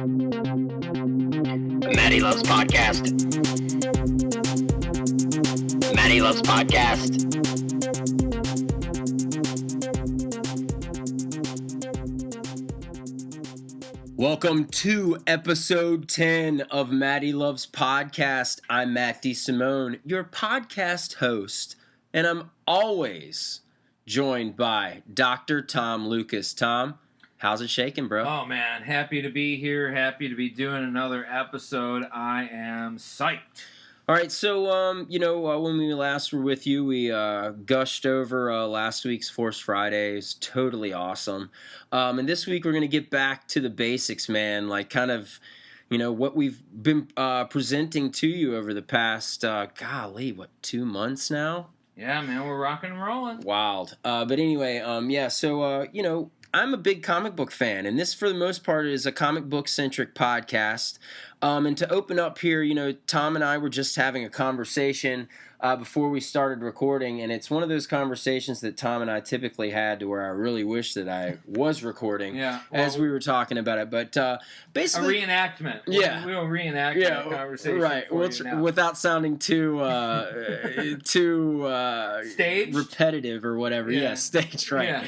Matty Loves Podcast. Matty Loves Podcast. Welcome to episode 10 of Matty Loves Podcast. I'm Simone, your podcast host, and I'm always joined by Dr. Tom Lucas. Tom, how's it shaking, bro? Oh, man. Happy to be here. Happy to be doing another episode. I am psyched. All right, so, when we last were with you, we gushed over last week's Force Fridays. Totally awesome. And this week we're going to get back to the basics, man, like kind of, what we've been presenting to you over the past, 2 months now? Yeah, man, we're rocking and rolling. Wild. But anyway, I'm a big comic book fan, and this, for the most part, is a comic book-centric podcast. And to open up here, Tom and I were just having a conversation before we started recording, and it's one of those conversations that Tom and I typically had to where I really wish that I was recording as we were talking about it. But basically... A reenactment. Yeah. We'll reenact that conversation right. Without sounding too staged? Repetitive or whatever. Yeah, staged, right.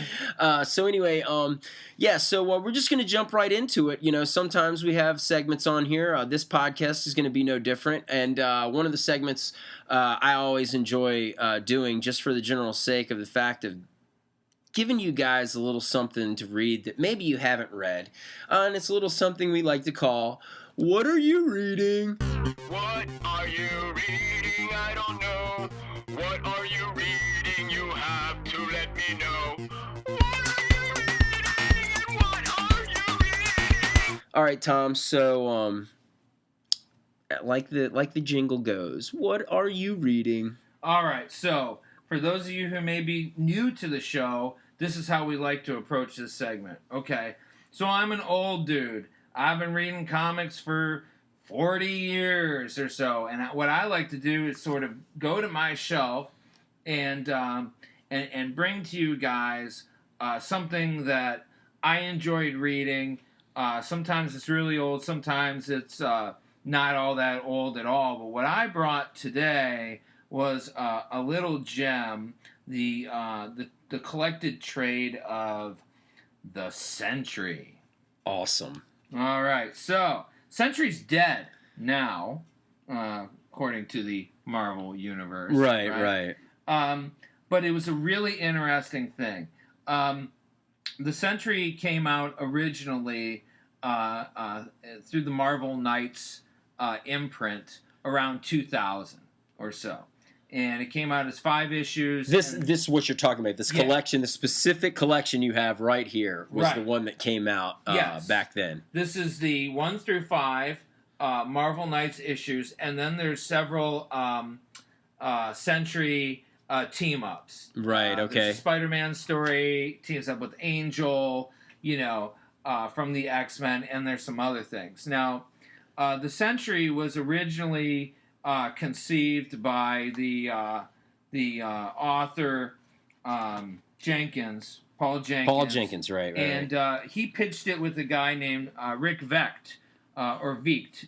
Yeah. So we're just going to jump right into it. Sometimes we have segments on here. This podcast is going to be no different. And one of the segments I always enjoy doing, just for the general sake of the fact of giving you guys a little something to read that maybe you haven't read. And it's a little something we like to call, What Are You Reading? What are you reading? I don't know. What are you reading? You have to let me know. All right, Tom, so like the jingle goes, what are you reading? All right, so for those of you who may be new to the show, this is how we like to approach this segment. Okay, so I'm an old dude. I've been reading comics for 40 years or so, and what I like to do is sort of go to my shelf and bring to you guys something that I enjoyed reading. Sometimes it's really old, sometimes it's not all that old at all. But what I brought today was a little gem, the collected trade of the SENTRY. Awesome. All right, so SENTRY's dead now, according to the Marvel universe. Right. But it was a really interesting thing. The SENTRY came out originally through the Marvel Knights imprint around 2000 or so. And it came out as 5 issues. This is what you're talking about. This collection, the specific collection you have right here was the one that came out back then. This is the 1 through 5 Marvel Knights issues, and then there's several SENTRY team-ups. Right, okay. There's a Spider-Man story, teams up with Angel, from the X-Men, and there's some other things. Now, the SENTRY was originally conceived by the author Paul Jenkins. Paul Jenkins, right. And he pitched it with a guy named Rick Vecht, or Vecht.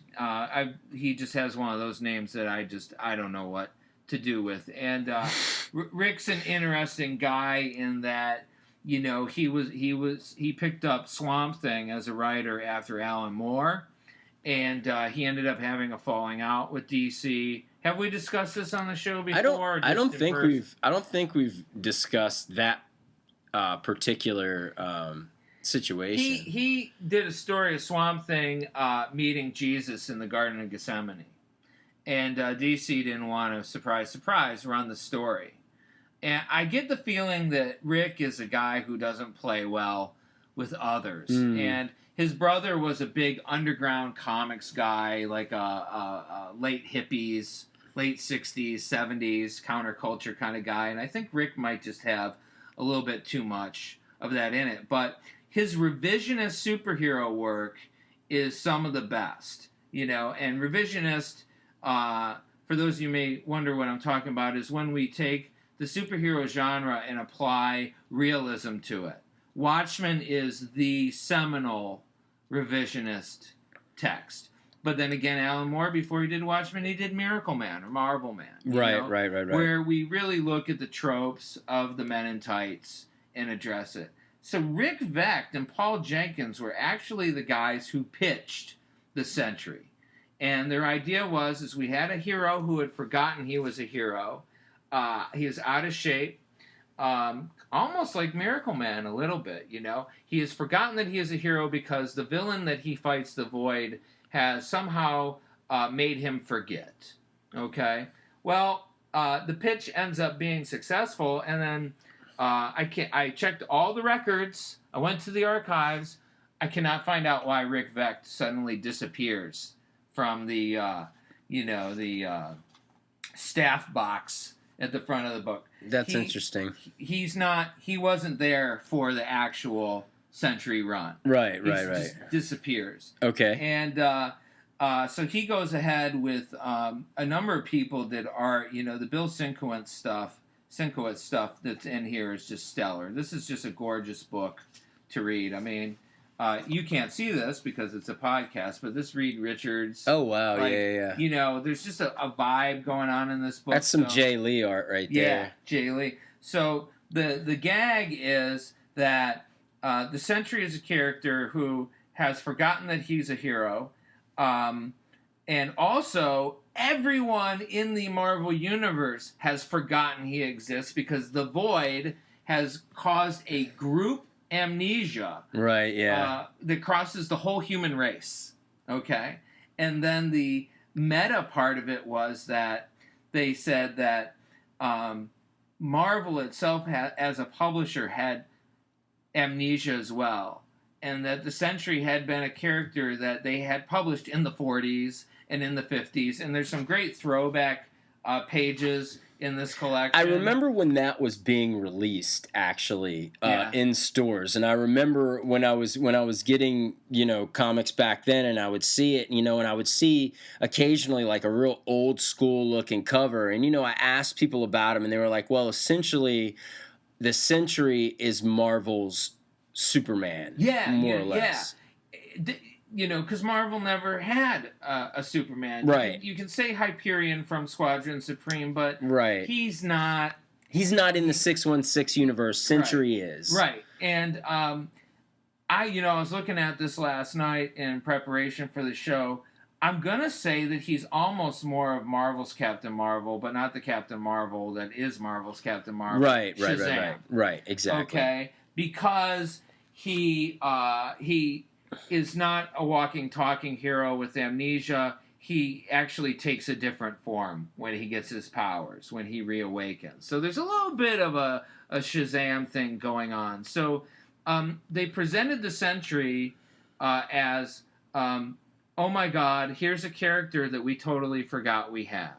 He just has one of those names that I don't know what to do with. And Rick's an interesting guy in that, he picked up Swamp Thing as a writer after Alan Moore. And he ended up having a falling out with DC. Have we discussed this on the show before? I don't think we've discussed that particular situation. He did a story of Swamp Thing meeting Jesus in the Garden of Gethsemane, and DC didn't want to surprise run the story. And I get the feeling that Rick is a guy who doesn't play well with others, and his brother was a big underground comics guy, like late hippies, late 60s, 70s, counterculture kind of guy. And I think Rick might just have a little bit too much of that in it. But his revisionist superhero work is some of the best, And revisionist, for those of you who may wonder what I'm talking about, is when we take the superhero genre and apply realism to it. Watchmen is the seminal revisionist text. But then again, Alan Moore, before he did Watchmen, he did Miracle Man or Marvel Man. Right. Where we really look at the tropes of the men in tights and address it. So Rick Vecht and Paul Jenkins were actually the guys who pitched the Sentry. And their idea was we had a hero who had forgotten he was a hero. He is out of shape. Almost like Miracle Man a little bit, He has forgotten that he is a hero because the villain that he fights, the Void, has somehow made him forget. Okay? Well, the pitch ends up being successful, and then I checked all the records. I went to the archives. I cannot find out why Rick Vecht suddenly disappears from the staff box at the front of the book. That's interesting. He wasn't there for the actual Sentry run. Right. Just disappears. Okay. And so he goes ahead with a number of people that are, the Bill Sienkiewicz stuff that's in here is just stellar. This is just a gorgeous book to read. I mean, you can't see this because it's a podcast, but this Reed Richards. Oh, wow. Yeah. There's just a vibe going on in this book. That's some Jay Lee art right there. Yeah, Jay Lee. So the gag is that the Sentry is a character who has forgotten that he's a hero. And also, everyone in the Marvel Universe has forgotten he exists because the Void has caused a group amnesia. Right, yeah. That crosses the whole human race. Okay? And then the meta part of it was that they said that Marvel itself, as a publisher, had amnesia as well. And that the Sentry had been a character that they had published in the 40s and in the 50s. And there's some great throwback pages in this collection. I remember when that was being released, actually, in stores. And I remember when I was getting, comics back then, and I would see it, and I would see occasionally like a real old school looking cover. And, I asked people about them, and they were like, well, essentially, the Sentry is Marvel's Superman, more or less. Because Marvel never had a Superman. Right. You can say Hyperion from Squadron Supreme, but he's not. He's not in the 616 universe. Sentry is. Right. And I was looking at this last night in preparation for the show. I'm gonna say that he's almost more of Marvel's Captain Marvel, but not the Captain Marvel that is Marvel's Captain Marvel. Right. Exactly. Okay. Because he is not a walking, talking hero with amnesia. He actually takes a different form when he gets his powers, when he reawakens. So there's a little bit of a Shazam thing going on. So they presented the Sentry as, oh my God, here's a character that we totally forgot we had.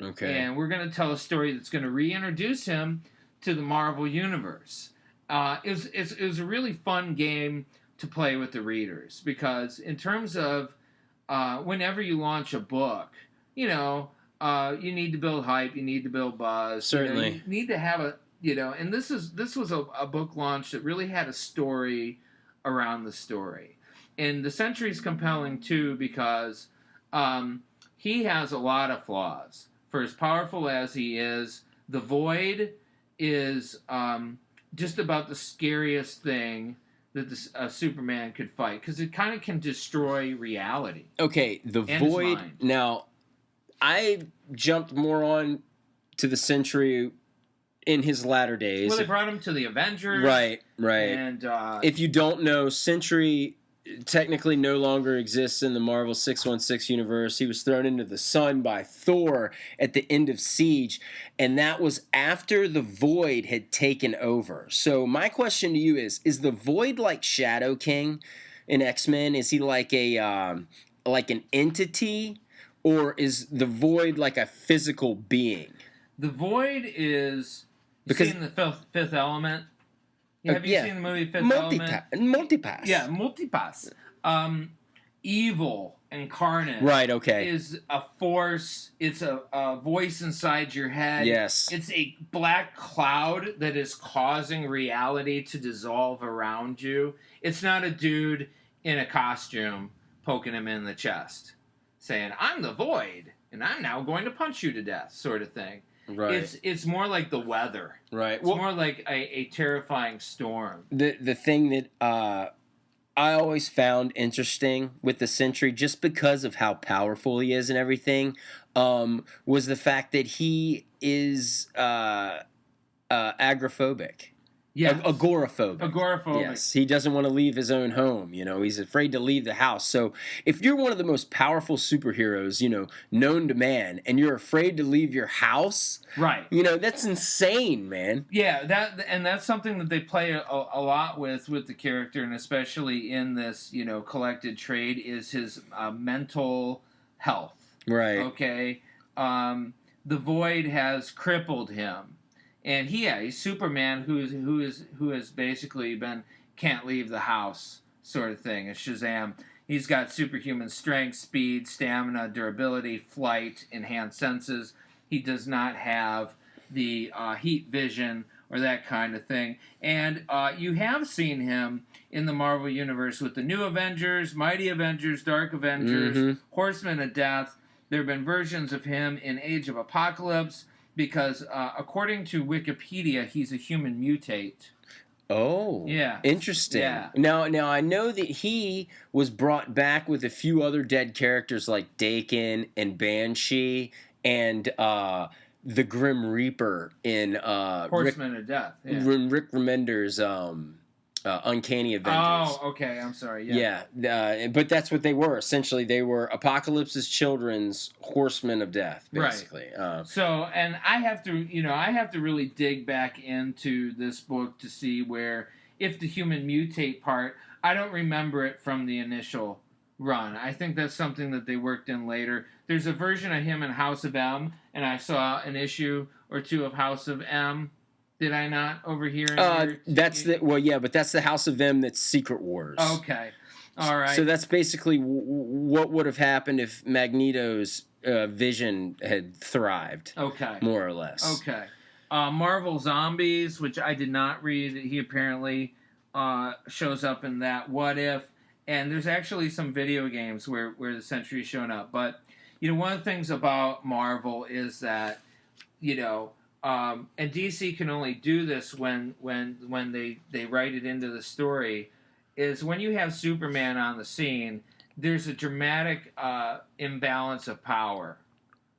Okay. And we're going to tell a story that's going to reintroduce him to the Marvel Universe. It was a really fun game to play with the readers because in terms of whenever you launch a book, you need to build hype, you need to build buzz. Certainly. You need to have and this was a book launch that really had a story around the story. And the Sentry's compelling too because he has a lot of flaws. For as powerful as he is, the Void is just about the scariest thing that Superman could fight, because it kind of can destroy reality. Okay, the Void. Now, I jumped more on to the Sentry in his latter days. Well, they brought him to the Avengers. Right. And if you don't know, Sentry technically no longer exists in the Marvel 616 universe. He was thrown into the sun by Thor at the end of Siege, and that was after the Void had taken over. So my question to you is the Void like Shadow King in X-Men? Is he like an entity, or is the Void like a physical being? The Void is... You've seen the Fifth Element? Have you seen the movie Fifth Element? Multipass. Yeah, Multipass. Evil incarnate. Right, okay. Is a force. It's a voice inside your head. Yes. It's a black cloud that is causing reality to dissolve around you. It's not a dude in a costume poking him in the chest, saying, "I'm the Void, and I'm now going to punch you to death," sort of thing. Right. It's more like the weather. Right. It's more like a terrifying storm. The thing that I always found interesting with the Sentry, just because of how powerful he is and everything, was the fact that he is agoraphobic. Yes. Agoraphobic. Agoraphobic. Yes, he doesn't want to leave his own home. He's afraid to leave the house. So if you're one of the most powerful superheroes, known to man, and you're afraid to leave your house, right? That's insane, man. Yeah, that's something that they play a lot with the character, and especially in this, collected trade, is his mental health. Right. Okay. The Void has crippled him. And he's Superman, who has basically can't leave the house, sort of thing. It's Shazam. He's got superhuman strength, speed, stamina, durability, flight, enhanced senses. He does not have the heat vision or that kind of thing. And you have seen him in the Marvel Universe with the New Avengers, Mighty Avengers, Dark Avengers, Horsemen of Death. There have been versions of him in Age of Apocalypse. Because according to Wikipedia, he's a human mutate. Oh, yeah, interesting. Yeah. Now I know that he was brought back with a few other dead characters like Daken and Banshee and the Grim Reaper in Horsemen of Death. Yeah. Rick Remender's Uncanny Avengers. Oh, okay. I'm sorry. Yeah. Yeah, but that's what they were. Essentially, they were Apocalypse's children's Horsemen of Death, basically. Right. And I have to really dig back into this book to see where, if the human mutate part, I don't remember it from the initial run. I think that's something that they worked in later. There's a version of him in House of M, and I saw an issue or two of House of M. Did I not overhear? But that's the House of M that's Secret Wars. Okay, all right. So that's basically what would have happened if Magneto's vision had thrived. Okay, more or less. Okay, Marvel Zombies, which I did not read. He apparently shows up in that What If, and there's actually some video games where the Sentry is showing up. But one of the things about Marvel is that and DC can only do this when they write it into the story, is when you have Superman on the scene, there's a dramatic imbalance of power.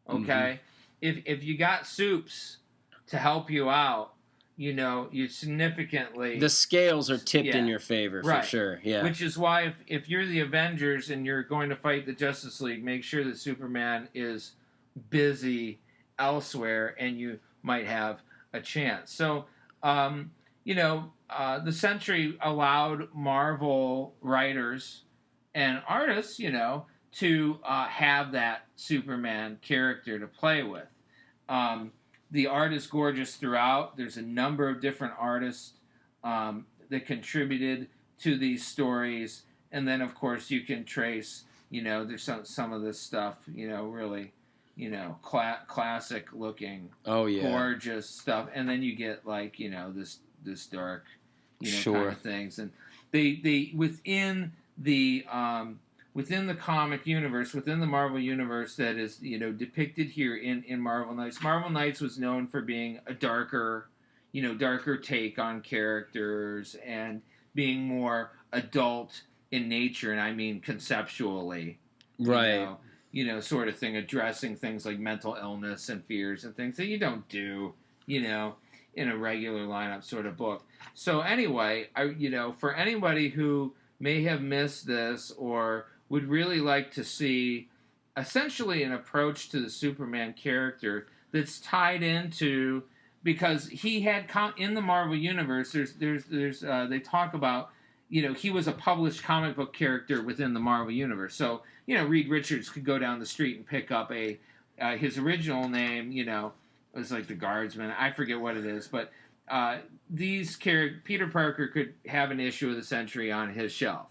Okay? If you got Supes to help you out, you significantly... The scales are tipped in your favor, for sure. Yeah. Which is why if you're the Avengers and you're going to fight the Justice League, make sure that Superman is busy elsewhere and you might have a chance. So, the Sentry allowed Marvel writers and artists, to have that Superman character to play with. The art is gorgeous throughout. There's a number of different artists that contributed to these stories. And then, of course, you can trace, there's some of this stuff, really... classic looking, gorgeous stuff, and then you get this dark, kind of things, and they within the comic universe, within the Marvel universe that is depicted here in Marvel Knights. Marvel Knights was known for being a darker take on characters and being more adult in nature, and I mean conceptually, right. Sort of thing, addressing things like mental illness and fears and things that you don't do, in a regular lineup sort of book. So anyway, for anybody who may have missed this or would really like to see essentially an approach to the Superman character that's tied into, because he had in the Marvel universe, there's they talk about, he was a published comic book character within the Marvel universe. So, Reed Richards could go down the street and pick up his original name, it was like the Guardsman. I forget what it is, but Peter Parker could have an issue of the Sentry on his shelf.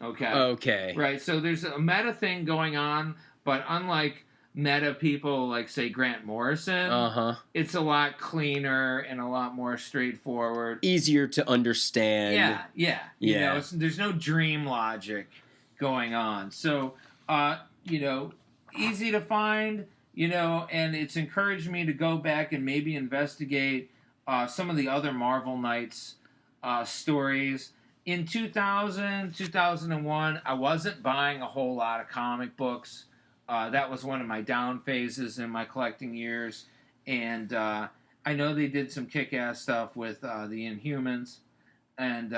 Okay. Okay. Right. So there's a meta thing going on, but unlike meta people like, say, Grant Morrison, it's a lot cleaner and a lot more straightforward. Easier to understand. Yeah. There's no dream logic going on. So, easy to find, and it's encouraged me to go back and maybe investigate some of the other Marvel Knights stories. In 2001, I wasn't buying a whole lot of comic books. That was one of my down phases in my collecting years. And I know they did some kick-ass stuff with the Inhumans. And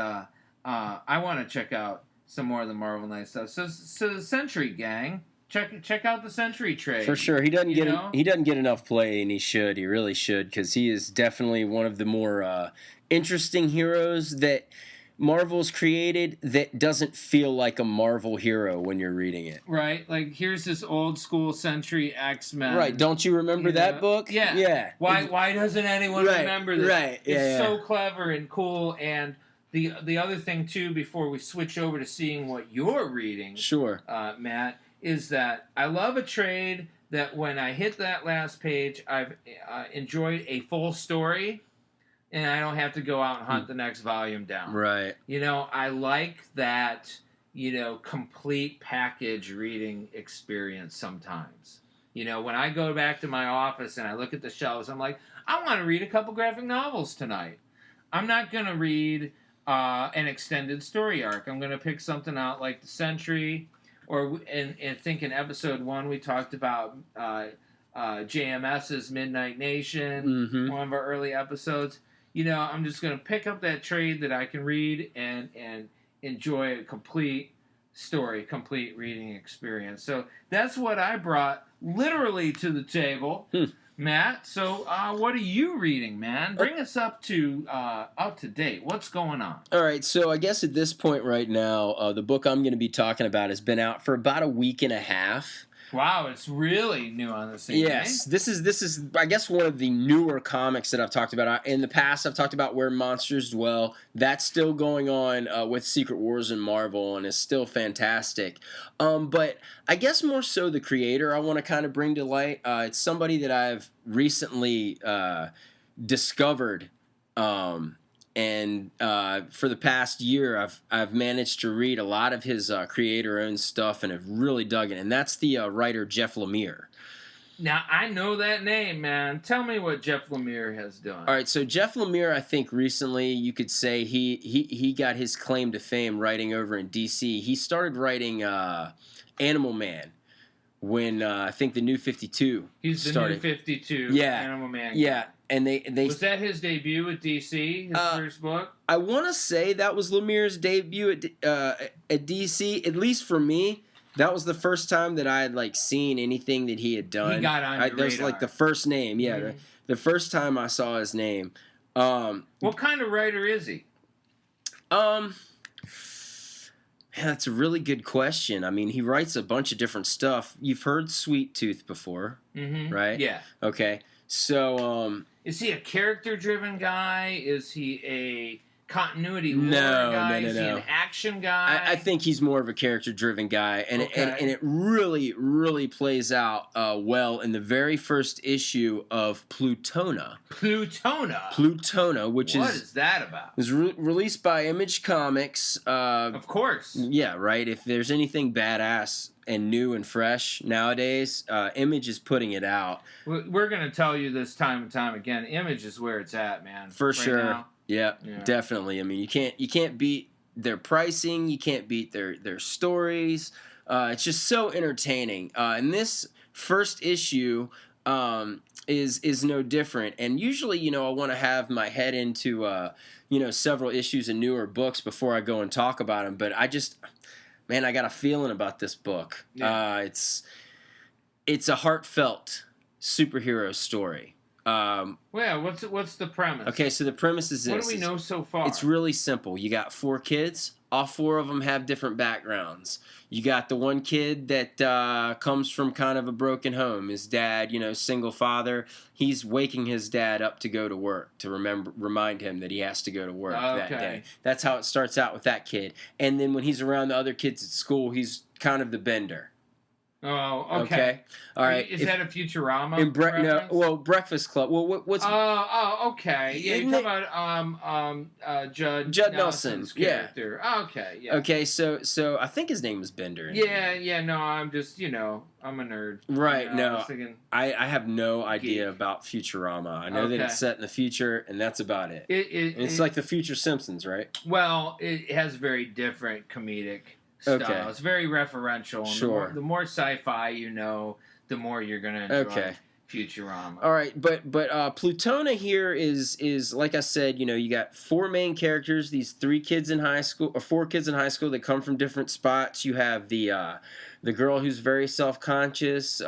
I want to check out some more of the Marvel Knight stuff. So the SENTRY gang, check out the SENTRY trade. For sure, he doesn't get enough play, and he should. He really should, because he is definitely one of the more interesting heroes that Marvel's created that doesn't feel like a Marvel hero when you're reading it. Right, like here's this old school SENTRY X-Men. Right, don't you remember that book? Yeah. Yeah. Why doesn't anyone remember this? Right, It's so clever and cool. And the other thing too, before we switch over to seeing what you're reading, sure, Matt, is that I love a trade that when I hit that last page, I've enjoyed a full story. And I don't have to go out and hunt the next volume down. Right. I like that, complete package reading experience sometimes. When I go back to my office and I look at the shelves, I'm like, I want to read a couple graphic novels tonight. I'm not going to read an extended story arc. I'm going to pick something out like the SENTRY, or and think in episode 1 we talked about JMS's Midnight Nation, one of our early episodes. I'm just going to pick up that trade that I can read and enjoy a complete story, complete reading experience. So that's what I brought literally to the table, Matt. So what are you reading, man? Bring us up to date. What's going on? All right, so I guess at this point right now, the book I'm going to be talking about has been out for about a week and a half. Wow, it's really new on the scene. Yes, this is I guess one of the newer comics that I've talked about. In the past, I've talked about Where Monsters Dwell. That's still going on with Secret Wars and Marvel, and is still fantastic. But I guess more so the creator I want to kind of bring to light. It's somebody that I've recently discovered. And for the past year, I've managed to read a lot of his creator-owned stuff and have really dug it. And that's the writer Jeff Lemire. Now, I know that name, man. Tell me what Jeff Lemire has done. All right, so Jeff Lemire, I think recently you could say he got his claim to fame writing over in DC. He started writing Animal Man when I think the New 52 He's started. The New 52 Animal Man. Yeah. And they was that his debut at DC? His first book? I want to say that was Lemire's debut at DC. At least for me, that was the first time that I had seen anything that he had done. He got on your That was radar. the first name. Yeah, the first time I saw his name. What kind of writer is he? Yeah, that's a really good question. I mean, he writes a bunch of different stuff. You've heard Sweet Tooth before, right? Yeah. Okay. So, is he a character-driven guy? Is he a continuity lore guy? No. Is he an action guy? I think he's more of a character-driven guy, and it really, really plays out well in the very first issue of Plutona. Plutona, which what is that about? Was released by Image Comics. Of course. Yeah, right. If there's anything badass and new and fresh nowadays, Image is putting it out. We're going to tell you this time and time again. Image is where it's at, man. For sure. Now. Yeah, definitely. I mean, you can't beat their pricing. You can't beat their stories. It's just so entertaining. And this first issue is no different. And usually, I want to have my head into several issues and newer books before I go and talk about them. But I got a feeling about this book. Yeah. It's a heartfelt superhero story. What's the premise? Okay, so the premise is this. What do we know so far? It's really simple. You got 4 kids. All 4 of them have different backgrounds. You got the one kid that comes from kind of a broken home. His dad, single father. He's waking his dad up to go to work to remind him that he has to go to work that day. That's how it starts out with that kid. And then when he's around the other kids at school, he's kind of the bender. Oh, okay. All right. Is that a Futurama no, reference? well, Breakfast Club. Well, what's... okay. Yeah, you're talking about Judd Nelson's character. Yeah. Okay, yeah. Okay, so I think his name was Bender. Yeah, no, I'm just, I'm a nerd. Right, no. I have no idea about Futurama. I know that it's set in the future, and that's about it. It's like the future Simpsons, right? Well, it has very different comedic style. Okay. It's very referential. And sure. The more sci-fi you know, the more you're going to enjoy Futurama. All right, but Plutona here is like I said, you got 4 main characters, these 4 kids in high school that come from different spots. You have the girl who's very self-conscious,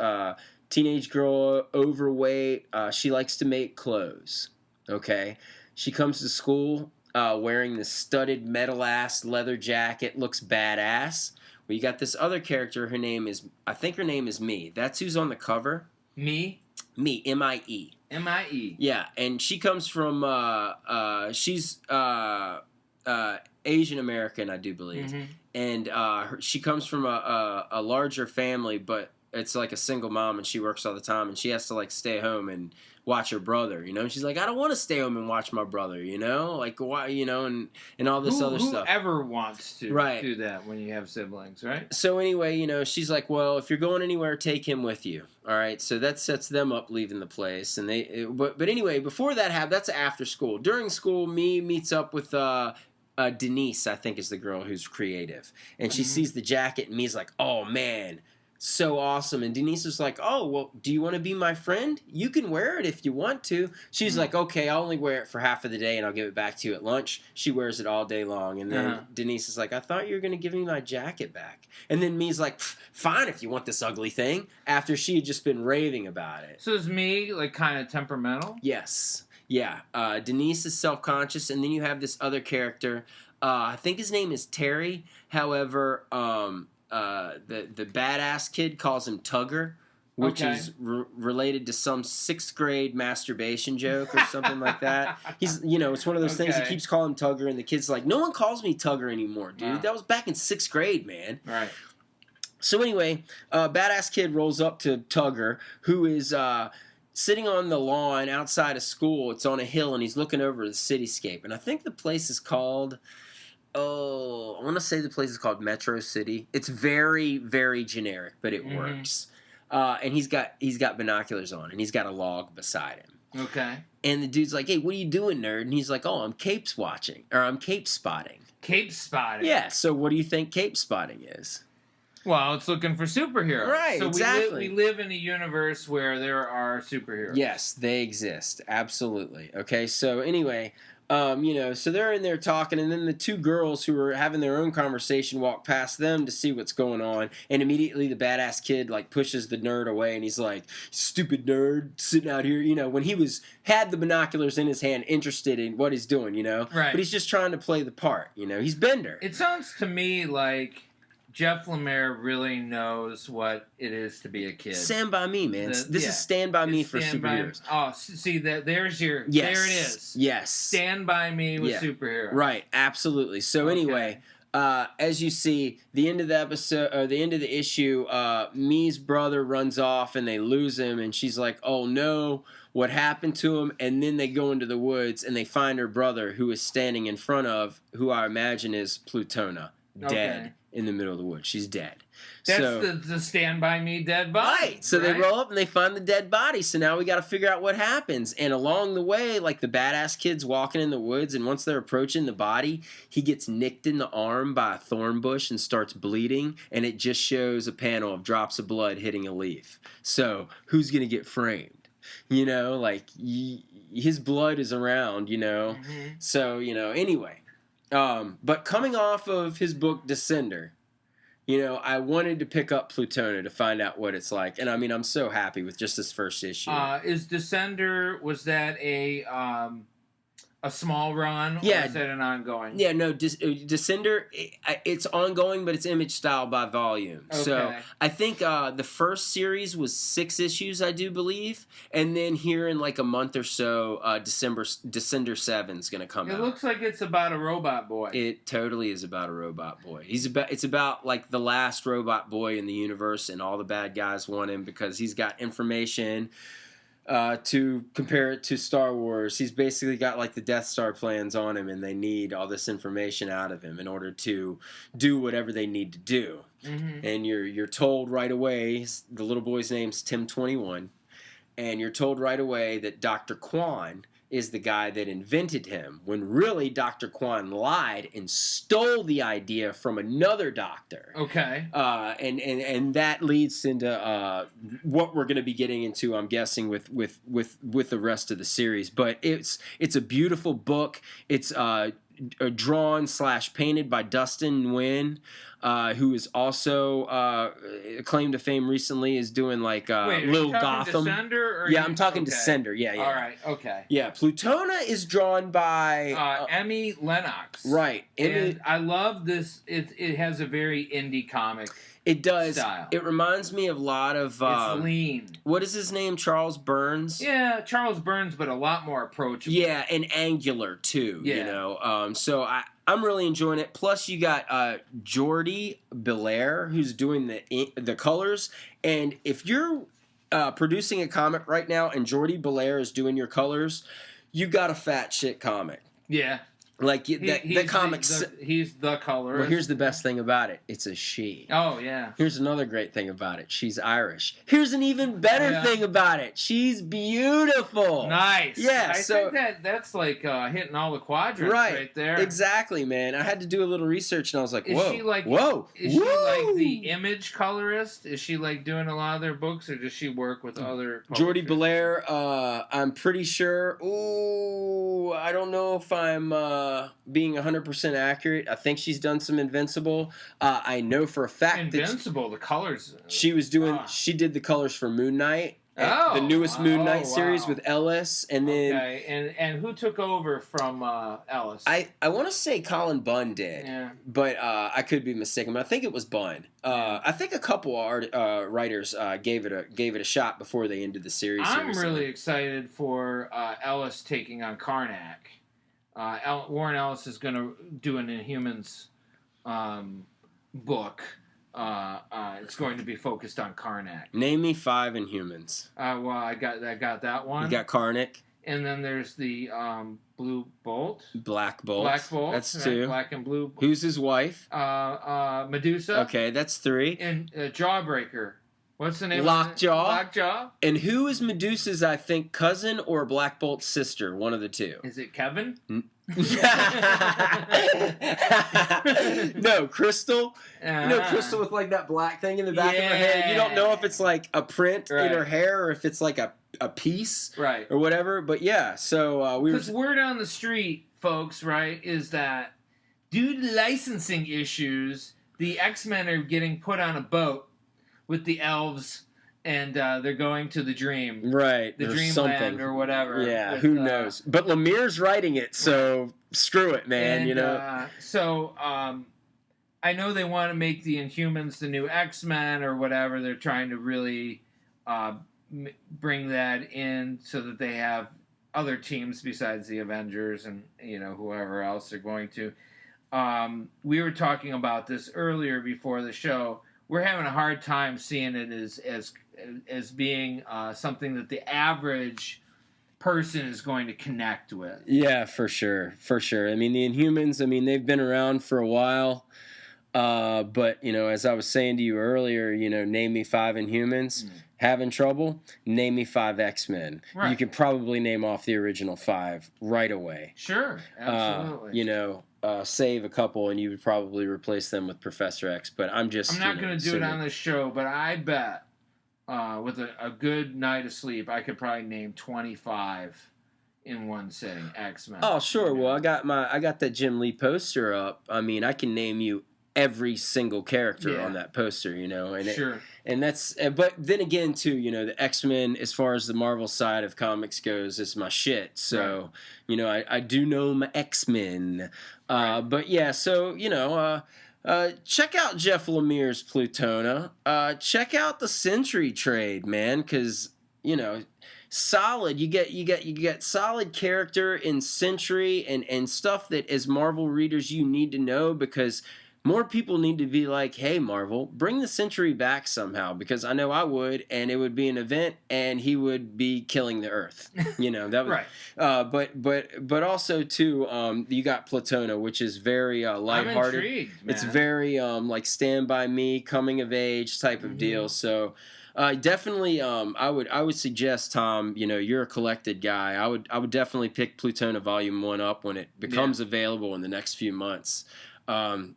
teenage girl, overweight. She likes to make clothes. Okay, she comes to school wearing this studded metal-ass leather jacket, looks badass. Well, you got this other character, I think her name is Me. That's who's on the cover. Me, M-I-E. M-I-E. Yeah, and she comes from, she's Asian American, I do believe. Mm-hmm. And she comes from a larger family, but it's like a single mom, and she works all the time, and she has to, like, stay home and watch her brother, And she's like, I don't want to stay home and watch my brother, Like, why, and all this other stuff. Whoever wants to do that when you have siblings, right? So anyway, she's like, well, if you're going anywhere, take him with you. All right, so that sets them up leaving the place. And but anyway, before that happened, that's after school. During school, Me meets up with Denise, I think is the girl who's creative. And she sees the jacket, and Me's like, oh, man, so awesome. And Denise is like, oh, well, do you want to be my friend? You can wear it if you want to. She's like, okay, I'll only wear it for half of the day and I'll give it back to you at lunch. She wears it all day long. And then Denise is like, I thought you were going to give me my jacket back. And then Me's like, fine if you want this ugly thing, after she had just been raving about it. So is Me like kind of temperamental? Yes. Yeah. Denise is self-conscious. And then you have this other character. I think his name is Terry. However, the badass kid calls him Tugger, which is related to some 6th grade masturbation joke or something like that. He's, it's one of those things. He keeps calling him Tugger, and the kid's like, no one calls me Tugger anymore, dude. Wow. That was back in 6th grade, man. Right. So anyway, badass kid rolls up to Tugger, who is sitting on the lawn outside of school. It's on a hill, and he's looking over the cityscape. And I think the place is called... I want to say the place is called Metro City. It's very, very generic, but it works. And he's got binoculars on, and he's got a log beside him. Okay. And the dude's like, hey, what are you doing, nerd? And he's like, oh, I'm cape spotting. Cape spotting? Yeah, so what do you think cape spotting is? Well, it's looking for superheroes. Right, so exactly. We live in a universe where there are superheroes. Yes, they exist. Absolutely. Okay, so anyway... so they're in there talking, and then the 2 girls who are having their own conversation walk past them to see what's going on, and immediately the badass kid, like, pushes the nerd away, and he's like, stupid nerd, sitting out here, when he had the binoculars in his hand, interested in what he's doing, Right. But he's just trying to play the part, he's Bender. It sounds to me like Jeff Lemire really knows what it is to be a kid. Stand By Me, man. This is Stand By Me for superheroes. See, there's your... Yes. There it is. Yes. Stand By Me with superheroes. Right, absolutely. So anyway, as you see, the end of the episode, or the end of the issue, Me's brother runs off and they lose him, and she's like, oh no, what happened to him? And then they go into the woods and they find her brother, who is standing in front of, who I imagine is Plutona, dead. In the middle of the woods. She's dead. That's the Stand By Me dead body. Right. So they roll up and they find the dead body. So now we got to figure out what happens. And along the way, like the badass kid's walking in the woods, and once they're approaching the body, he gets nicked in the arm by a thorn bush and starts bleeding. And it just shows a panel of drops of blood hitting a leaf. So who's going to get framed? His blood is around, Mm-hmm. So, anyway. But coming off of his book Descender, I wanted to pick up Plutona to find out what it's like. And I mean, I'm so happy with just this first issue. Is Descender, was that a small run, or is it an ongoing? Yeah, no, Descender, it's ongoing, but it's image style by volume. Okay. So I think the first series was 6 issues, I do believe, and then here in like a month or so, Descender 7 is going to come out. It looks like it's about a robot boy. It totally is about a robot boy. It's about like the last robot boy in the universe, and all the bad guys want him because he's got information. To compare it to Star Wars, he's basically got like the Death Star plans on him, and they need all this information out of him in order to do whatever they need to do. Mm-hmm. And you're told right away, the little boy's name's Tim 21, and you're told right away that Dr. Kwan is the guy that invented him, when really Dr. Kwan lied and stole the idea from another doctor. Okay. And that leads into what we're going to be getting into, I'm guessing, with the rest of the series. But it's a beautiful book. It's drawn / painted by Dustin Nguyen, who is also claimed to fame recently, is doing like Little Gotham. I'm talking Descender. Yeah. All right. Okay. Yeah, Plutona is drawn by Emmy Lennox. Right. And I love this. It has a very indie comic. It does. Style. It reminds me of a lot of... it's lean. What is his name? Charles Burns? Yeah, Charles Burns, but a lot more approachable. Yeah, and angular, too, you know. So I'm really enjoying it. Plus, you got Jordi Belair, who's doing the colors. And if you're producing a comic right now and Jordi Belair is doing your colors, you got a fat shit comic. Yeah. Like that comics. He's the colorist. Well, here's the best thing about it. It's a she. Oh yeah. Here's another great thing about it. She's Irish. Here's an even better thing about it. She's beautiful. Nice. Yeah. I think that's like hitting all the quadrants right there. Exactly, man. I had to do a little research, and I was like, whoa. Is she like the image colorist? Is she like doing a lot of their books, or does she work with other? Jordi Belair. I'm pretty sure. Ooh, I don't know if I'm. Being 100% accurate. I think she's done some Invincible. I know for a fact Invincible, the colors. She was doing. She did the colors for Moon Knight. The newest Moon Knight series with Ellis, and then and who took over from Ellis? I want to say Colin Bunn did, but I could be mistaken. But I think it was Bunn. I think a couple writers gave it a shot before they ended the series. I'm really excited for Ellis taking on Karnak. Warren Ellis is going to do an Inhumans book. It's going to be focused on Karnak. Name me 5 Inhumans. Well, I got that one. You got Karnak. And then there's the Blue Bolt. Black Bolt. That's right? 2. Black and Blue. Who's his wife? Medusa. Okay, that's 3. And Jawbreaker. What's the name? Lockjaw. Lockjaw. And who is Medusa's, I think, cousin or Black Bolt's sister? One of the two. Is it Kevin? No, Crystal. You know Crystal with like that black thing in the back of her hair. You don't know if it's like a print in her hair or if it's like a piece, right, or whatever. But yeah, so because word on the street, folks, right, is that due to licensing issues, the X-Men are getting put on a boat with the elves, and they're going to the dream. Right. The Dreamland or whatever. Yeah, who knows? But Lemire's writing it, so screw it, man, and, you know? So, I know they want to make the Inhumans the new X-Men or whatever. They're trying to really bring that in so that they have other teams besides the Avengers and, you know, whoever else they're going to. We were talking about this earlier before the show. We're having a hard time seeing it as being something that the average person is going to connect with. Yeah, for sure. I mean, the Inhumans, they've been around for a while, but, you know, as I was saying to you earlier, you know, name me 5 Inhumans. Having trouble? Name me 5 X-Men. Right. You could probably name off the original 5 right away. Sure, absolutely. You know, save a couple, and you would probably replace them with Professor X. But I'm not going to do it on this show, but I bet with a good night of sleep, I could probably name 25 in one sitting. X-Men. Oh, sure. Well, I got that Jim Lee poster up. I mean, I can name you every single character on that poster, you know, and sure. And that's, but then again, too, you know, the X-Men, as far as the Marvel side of comics goes, is my shit. So, you know, I do know my X-Men. But yeah, so, you know, check out Jeff Lemire's Plutona. Check out the SENTRY trade, man, because, you know, solid. You get solid character in SENTRY and stuff that as Marvel readers you need to know, because more people need to be like, hey, Marvel, bring the SENTRY back somehow, because I know I would, and it would be an event, and he would be killing the Earth. You know, that was but also too, you got Plutona, which is very lighthearted. I'm intrigued, man. It's very like Stand By Me, coming of age type of deal. So definitely, I would suggest, Tom, you know, you're a collected guy. I would definitely pick Plutona Volume 1 up when it becomes available in the next few months.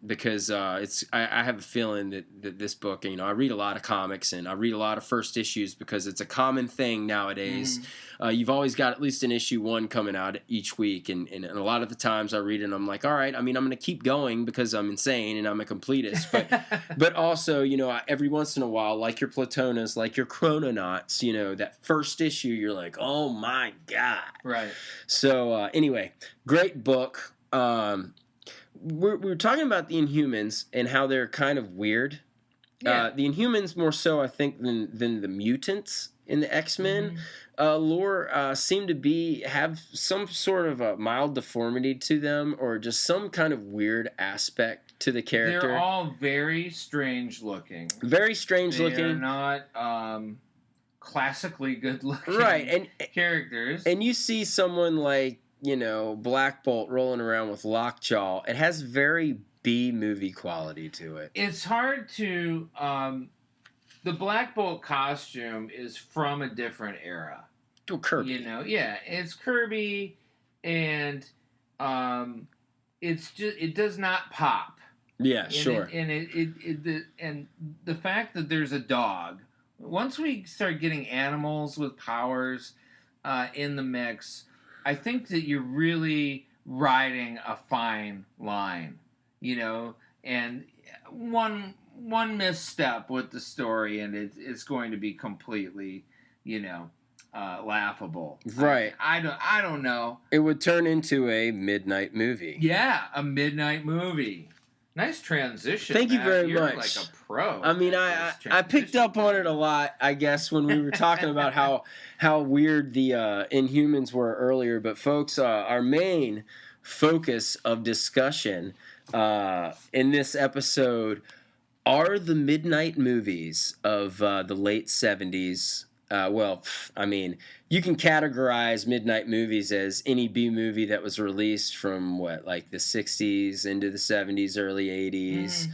Because I have a feeling that this book, you know, I read a lot of comics and I read a lot of first issues because it's a common thing nowadays. You've always got at least an issue 1 coming out each week, and a lot of the times I read it and I'm like, all right, I mean, I'm going to keep going because I'm insane and I'm a completist, but also, you know, every once in a while, like your Plutonas, like your Chrononauts, you know, that first issue, you're like, oh my God. Right. So anyway, great book. We're talking about the Inhumans and how they're kind of weird. The Inhumans more so, I think, than the mutants in the X-Men lore seem to have some sort of a mild deformity to them, or just some kind of weird aspect to the character. They're all very strange looking. Very strange looking. They're not classically good looking characters. And you see someone like, you know, Black Bolt rolling around with Lockjaw. It has very B-movie quality to it. It's hard to... the Black Bolt costume is from a different era. Oh, Kirby. You know, yeah. It's Kirby, and it's just... It does not pop. Yeah, sure. And the fact that there's a dog... Once we start getting animals with powers in the mix... I think that you're really riding a fine line, you know, and one misstep with the story and it's going to be completely, you know, laughable. Right. I don't know. It would turn into a Midnite movie. Yeah, a Midnite movie. Nice transition. Thank you very You're much. Like a pro. I mean, I picked up on it a lot, I guess, when we were talking about how weird the Inhumans were earlier. But folks, our main focus of discussion in this episode are the Midnite movies of the late 70s. Well, I mean, you can categorize Midnite movies as any B movie that was released from like the 60s into the 70s, early 80s.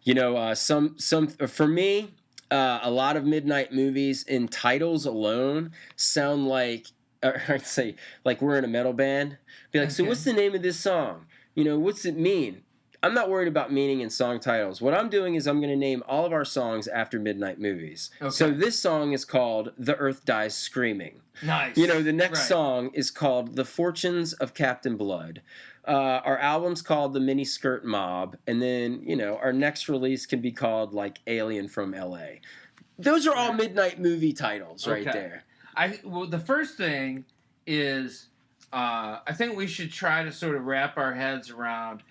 You know, some for me, a lot of Midnite movies in titles alone sound like, or I'd say, like we're in a metal band. Be like, so what's the name of this song? You know, what's it mean? I'm not worried about meaning in song titles. What I'm doing is I'm going to name all of our songs after Midnite movies. Okay. So this song is called The Earth Dies Screaming. Nice. You know, the next song is called The Fortunes of Captain Blood. Our album's called The Miniskirt Mob. And then, you know, our next release can be called, like, Alien from L.A. Those are all Midnite movie titles right there. Well, the first thing is I think we should try to sort of wrap our heads around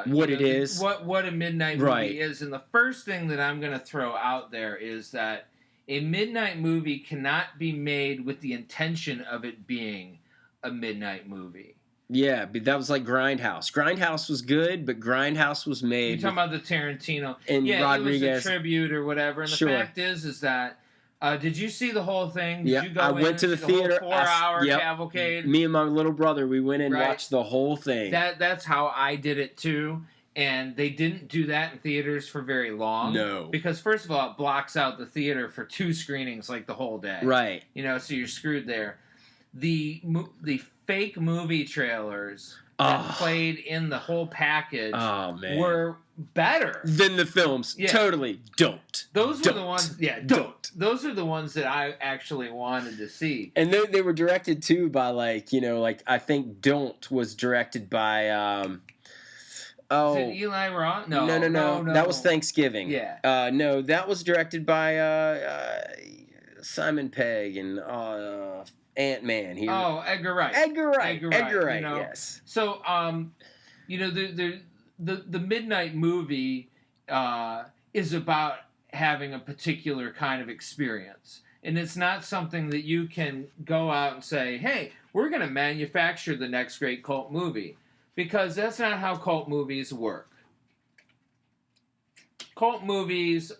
what it is, what a Midnite movie is, and the first thing that I'm going to throw out there is that a Midnite movie cannot be made with the intention of it being a Midnite movie. Yeah, but that was like Grindhouse. Grindhouse was good, but Grindhouse was made. You're talking about the Tarantino and Rodriguez. It was a tribute or whatever. And the fact is that. Did you see the whole thing? Yeah, I went to the theater. Whole 4-hour cavalcade. Me and my little brother, we went and watched the whole thing. That's how I did it too. And they didn't do that in theaters for very long. No. Because first of all, it blocks out the theater for 2 screenings like the whole day. Right. You know, so you're screwed there. The fake movie trailers that played in the whole package were better than the films. Yeah. Totally don't. Those were the ones. Yeah, don't. Those are the ones that I actually wanted to see. And they were directed too by, like, you know, like I think Don't was directed by Oh, is it Eli Roth? No. That was Thanksgiving. Yeah. No, that was directed by Simon Pegg and Ant-Man here. Oh, Edgar Wright. Edgar Wright. You know? Yes. So, you know, the Midnight movie is about having a particular kind of experience. And it's not something that you can go out and say, hey, we're going to manufacture the next great cult movie. Because that's not how cult movies work. Cult movies,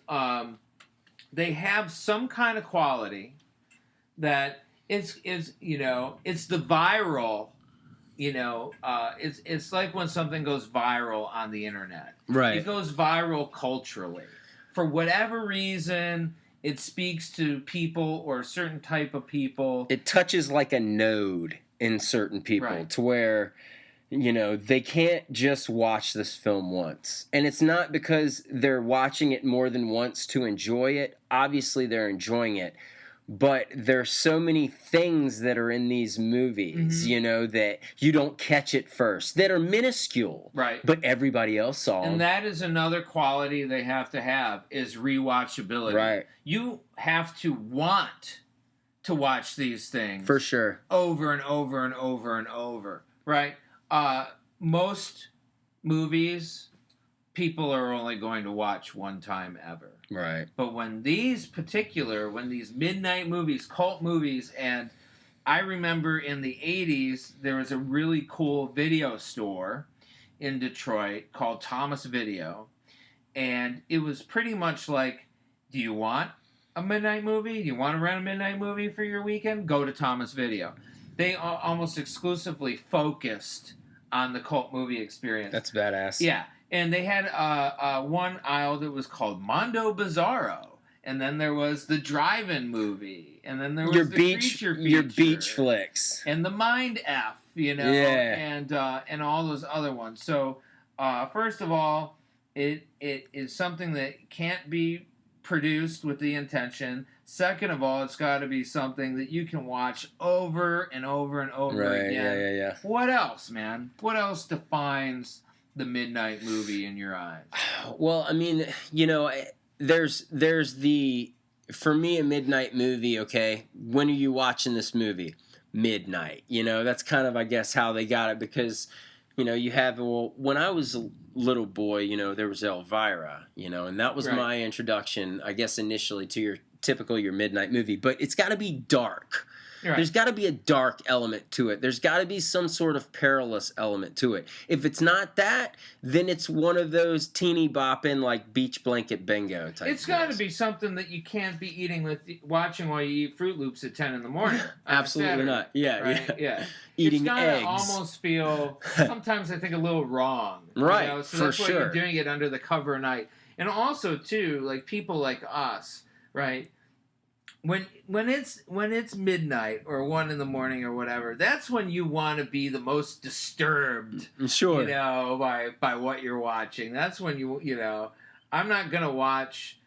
they have some kind of quality that is you know, it's the viral, you know, it's like when something goes viral on the internet. Right. It goes viral culturally. For whatever reason, it speaks to people or a certain type of people. It touches like a node in certain people to where, you know, they can't just watch this film once. And it's not because they're watching it more than once to enjoy it. Obviously, they're enjoying it. But there's so many things that are in these movies, you know, that you don't catch at first, that are minuscule. Right. But everybody else saw them. And that is another quality they have to have, is rewatchability. Right. You have to want to watch these things. For sure. Over and over and over and over. Right? Most movies, people are only going to watch one time ever. Right. But when these midnight movies, cult movies, and I remember in the 80s, there was a really cool video store in Detroit called Thomas Video. And it was pretty much like, do you want a midnight movie? Do you want to rent a midnight movie for your weekend? Go to Thomas Video. They almost exclusively focused on the cult movie experience. That's badass. Yeah. And they had one aisle that was called Mondo Bizzaro. And then there was the drive-in movie. And then there was your beach flicks. And the Mind F, you know. Yeah. And all those other ones. So, first of all, it is something that can't be produced with the intention. Second of all, it's got to be something that you can watch over and over and over again. Yeah. What else, man? What else defines the midnight movie in your eyes? Well, I mean, you know, there's for me, a midnight movie, okay, when are you watching this movie? Midnight. You know, that's kind of, I guess, how they got it, because, you know, you have, well, when I was a little boy, you know, there was Elvira, you know, and that was my introduction, I guess, initially to your midnight movie. But it's got to be dark. Right. There's got to be a dark element to it. There's got to be some sort of perilous element to it. If it's not that, then it's one of those teeny bopping, like beach blanket bingo type. It's got to be something that you can't be watching while you eat Fruit Loops at 10 in the morning. Absolutely not. Yeah. Eating eggs. It's got to almost feel, sometimes I think, a little wrong. Right, you know? So for that's why sure. you're doing it under the cover of night. And also, too, like people like us, right? When it's midnight or 1 in the morning or whatever, that's when you want to be the most disturbed. Sure. You know, by what you're watching. That's when you know, I'm not gonna watch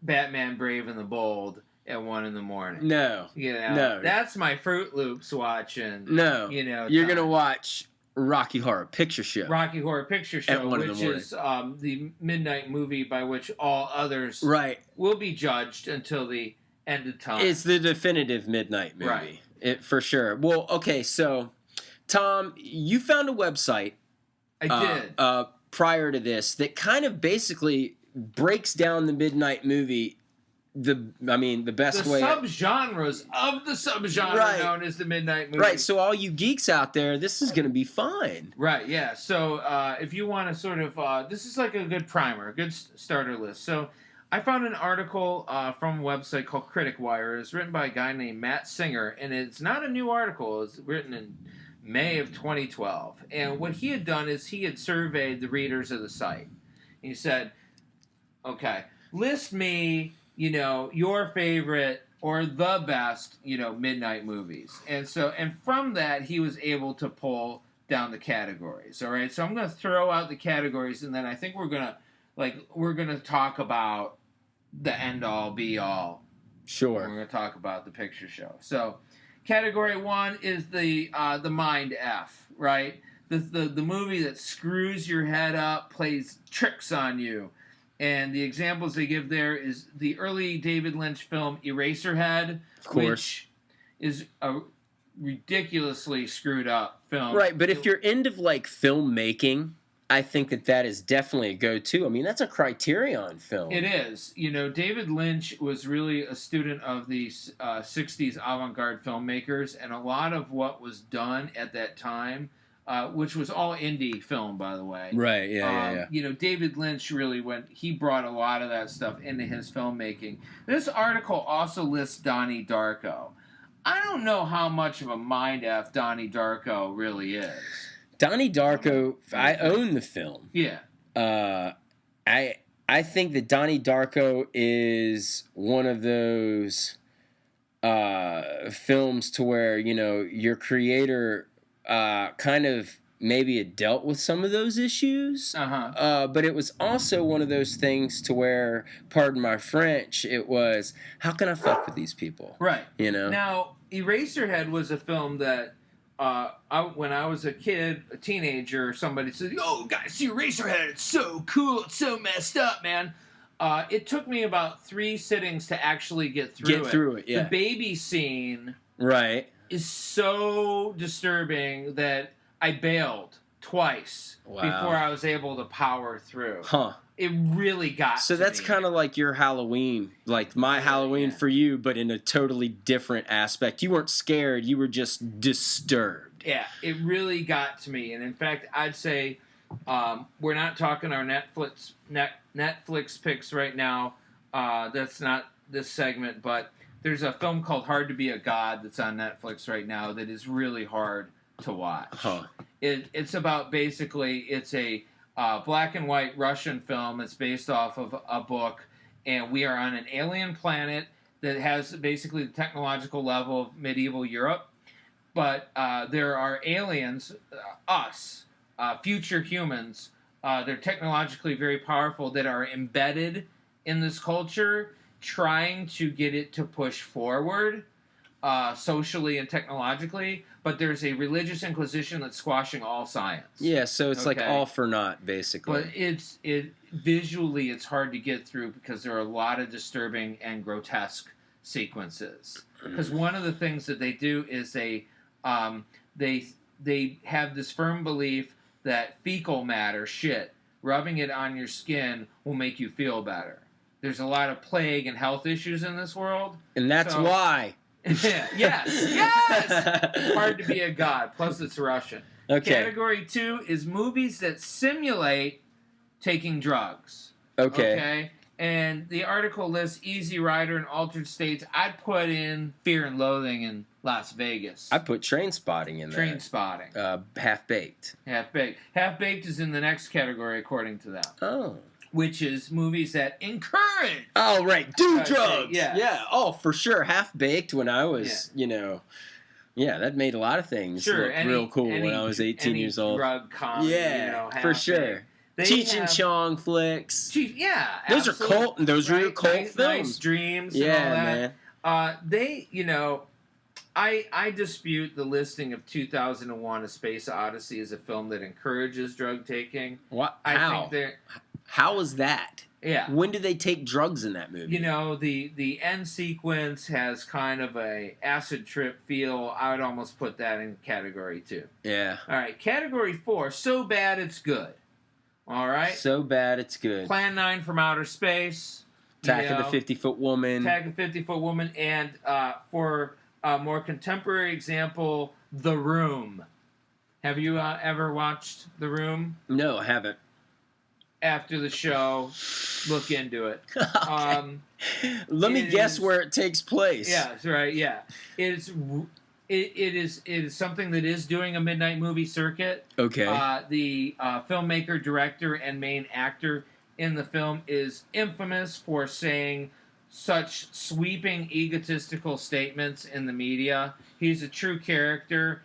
Batman Brave and the Bold at 1 in the morning. No. You know, no. That's my Fruit Loops watching. No. You know, you're gonna watch Rocky Horror Picture Show. Rocky Horror Picture Show, at 1 in the which morning. is the midnight movie by which all others will be judged until the end of time. It's the definitive midnight movie. Right. For sure. Well, okay, so Tom, you found a website. I did. Prior to this, that kind of basically breaks down the midnight movie. The best way. The subgenres of the subgenre known as the midnight movie. Right. So all you geeks out there, this is going to be fine. Right. Yeah. So if you want to sort of, this is like a good primer, a good starter list. So I found an article from a website called Critic Wire. It's written by a guy named Matt Singer, and it's not a new article. It's written in May of 2012. And what he had done is he had surveyed the readers of the site. He said, okay, list me, you know, your favorite or the best, you know, midnight movies. And from that, he was able to pull down the categories. All right. So I'm going to throw out the categories, and then I think we're going to talk about the end all be all. Sure. We're going to talk about the picture show. So, category 1 is the Mind F, right? the movie that screws your head up, plays tricks on you. And the examples they give there is the early David Lynch film Eraserhead, which is a ridiculously screwed up film. Right, but if you're into like filmmaking, I think that is definitely a go-to. I mean, that's a Criterion film. It is. You know, David Lynch was really a student of the 60s avant-garde filmmakers, and a lot of what was done at that time, which was all indie film, by the way. Right, yeah. You know, David Lynch really he brought a lot of that stuff into his filmmaking. This article also lists Donnie Darko. I don't know how much of a mind F Donnie Darko really is. Donnie Darko, I own the film. Yeah. I think that Donnie Darko is one of those films to where, you know, your creator kind of maybe had dealt with some of those issues. But it was also one of those things to where, pardon my French, it was, how can I fuck with these people? Right. You know? Now, Eraserhead was a film that when I was a kid, a teenager, somebody said, "Oh, guys, see Eraserhead? It's so cool. It's so messed up, man." It took me about 3 sittings to actually get through it. Yeah. The baby scene, right, is so disturbing that I bailed twice before I was able to power through. Huh. It really got So that's kind of like your Halloween, like my Halloween for you, but in a totally different aspect. You weren't scared, you were just disturbed. Yeah, it really got to me. And in fact, I'd say we're not talking our Netflix picks right now. That's not this segment, but there's a film called Hard to Be a God that's on Netflix right now that is really hard to watch. Huh. It's about basically, it's a black and white Russian film. It's based off of a book, and we are on an alien planet that has basically the technological level of medieval Europe. But there are aliens, future humans, they're technologically very powerful, that are embedded in this culture, trying to get it to push forward socially and technologically, but there's a religious inquisition that's squashing all science. Yeah, so it's like all for naught, basically. But visually it's hard to get through because there are a lot of disturbing and grotesque sequences. Because one of the things that they do is they have this firm belief that fecal matter, rubbing it on your skin will make you feel better. There's a lot of plague and health issues in this world. And that's why. Yes! Hard to be a god. Plus, it's Russian. Okay. Category 2 is movies that simulate taking drugs. Okay. And the article lists Easy Rider and Altered States. I'd put in Fear and Loathing in Las Vegas. I put Train Spotting in there. Train Spotting. Half Baked. Half Baked. Half Baked is in the next category, according to them. Oh. Which is movies that encourage. Oh, right. Do drugs. Yeah. Yeah. Oh, for sure. Half Baked when I was, that made a lot of things look real cool when I was 18 years old. Drug comedy, for sure. Cheech and Chong flicks. Those are cult. Those are cult films. Nice Dreams. Yeah, man. I dispute the listing of 2001: A Space Odyssey as a film that encourages drug taking. What? How is that? Yeah. When do they take drugs in that movie? The end sequence has kind of a acid trip feel. I would almost put that in category 2. Yeah. All right. Category 4: So Bad It's Good. All right. So Bad It's Good. Plan 9 from Outer Space. Attack of the 50-Foot Woman. Attack of the 50-Foot Woman. And for a more contemporary example, The Room. Have you ever watched The Room? No, I haven't. After the show, look into it. Okay. Let me guess where it takes place. Yeah, that's right. Yeah, it is something that is doing a midnight movie circuit. Okay. The filmmaker, director, and main actor in the film is infamous for saying such sweeping, egotistical statements in the media. He's a true character.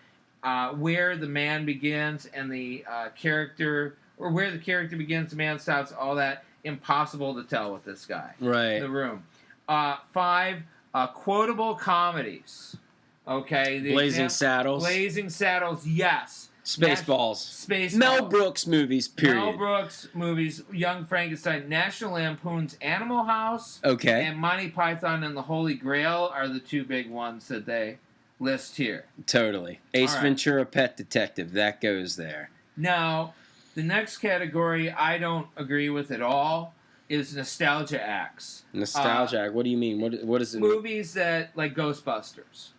Where the man begins and the character. Or where the character begins, the man stops, all that, impossible to tell with this guy. Right. The Room. 5, quotable comedies. Okay. Blazing Saddles. Blazing Saddles, yes. Spaceballs. Mel Brooks movies, period. Mel Brooks movies, Young Frankenstein, National Lampoon's Animal House, okay, and Monty Python and the Holy Grail are the two big ones that they list here. Totally. Ace Ventura, Pet Detective, that goes there. Now, the next category I don't agree with at all is nostalgia acts. Nostalgia act? What do you mean? What is it? Movies that, like Ghostbusters,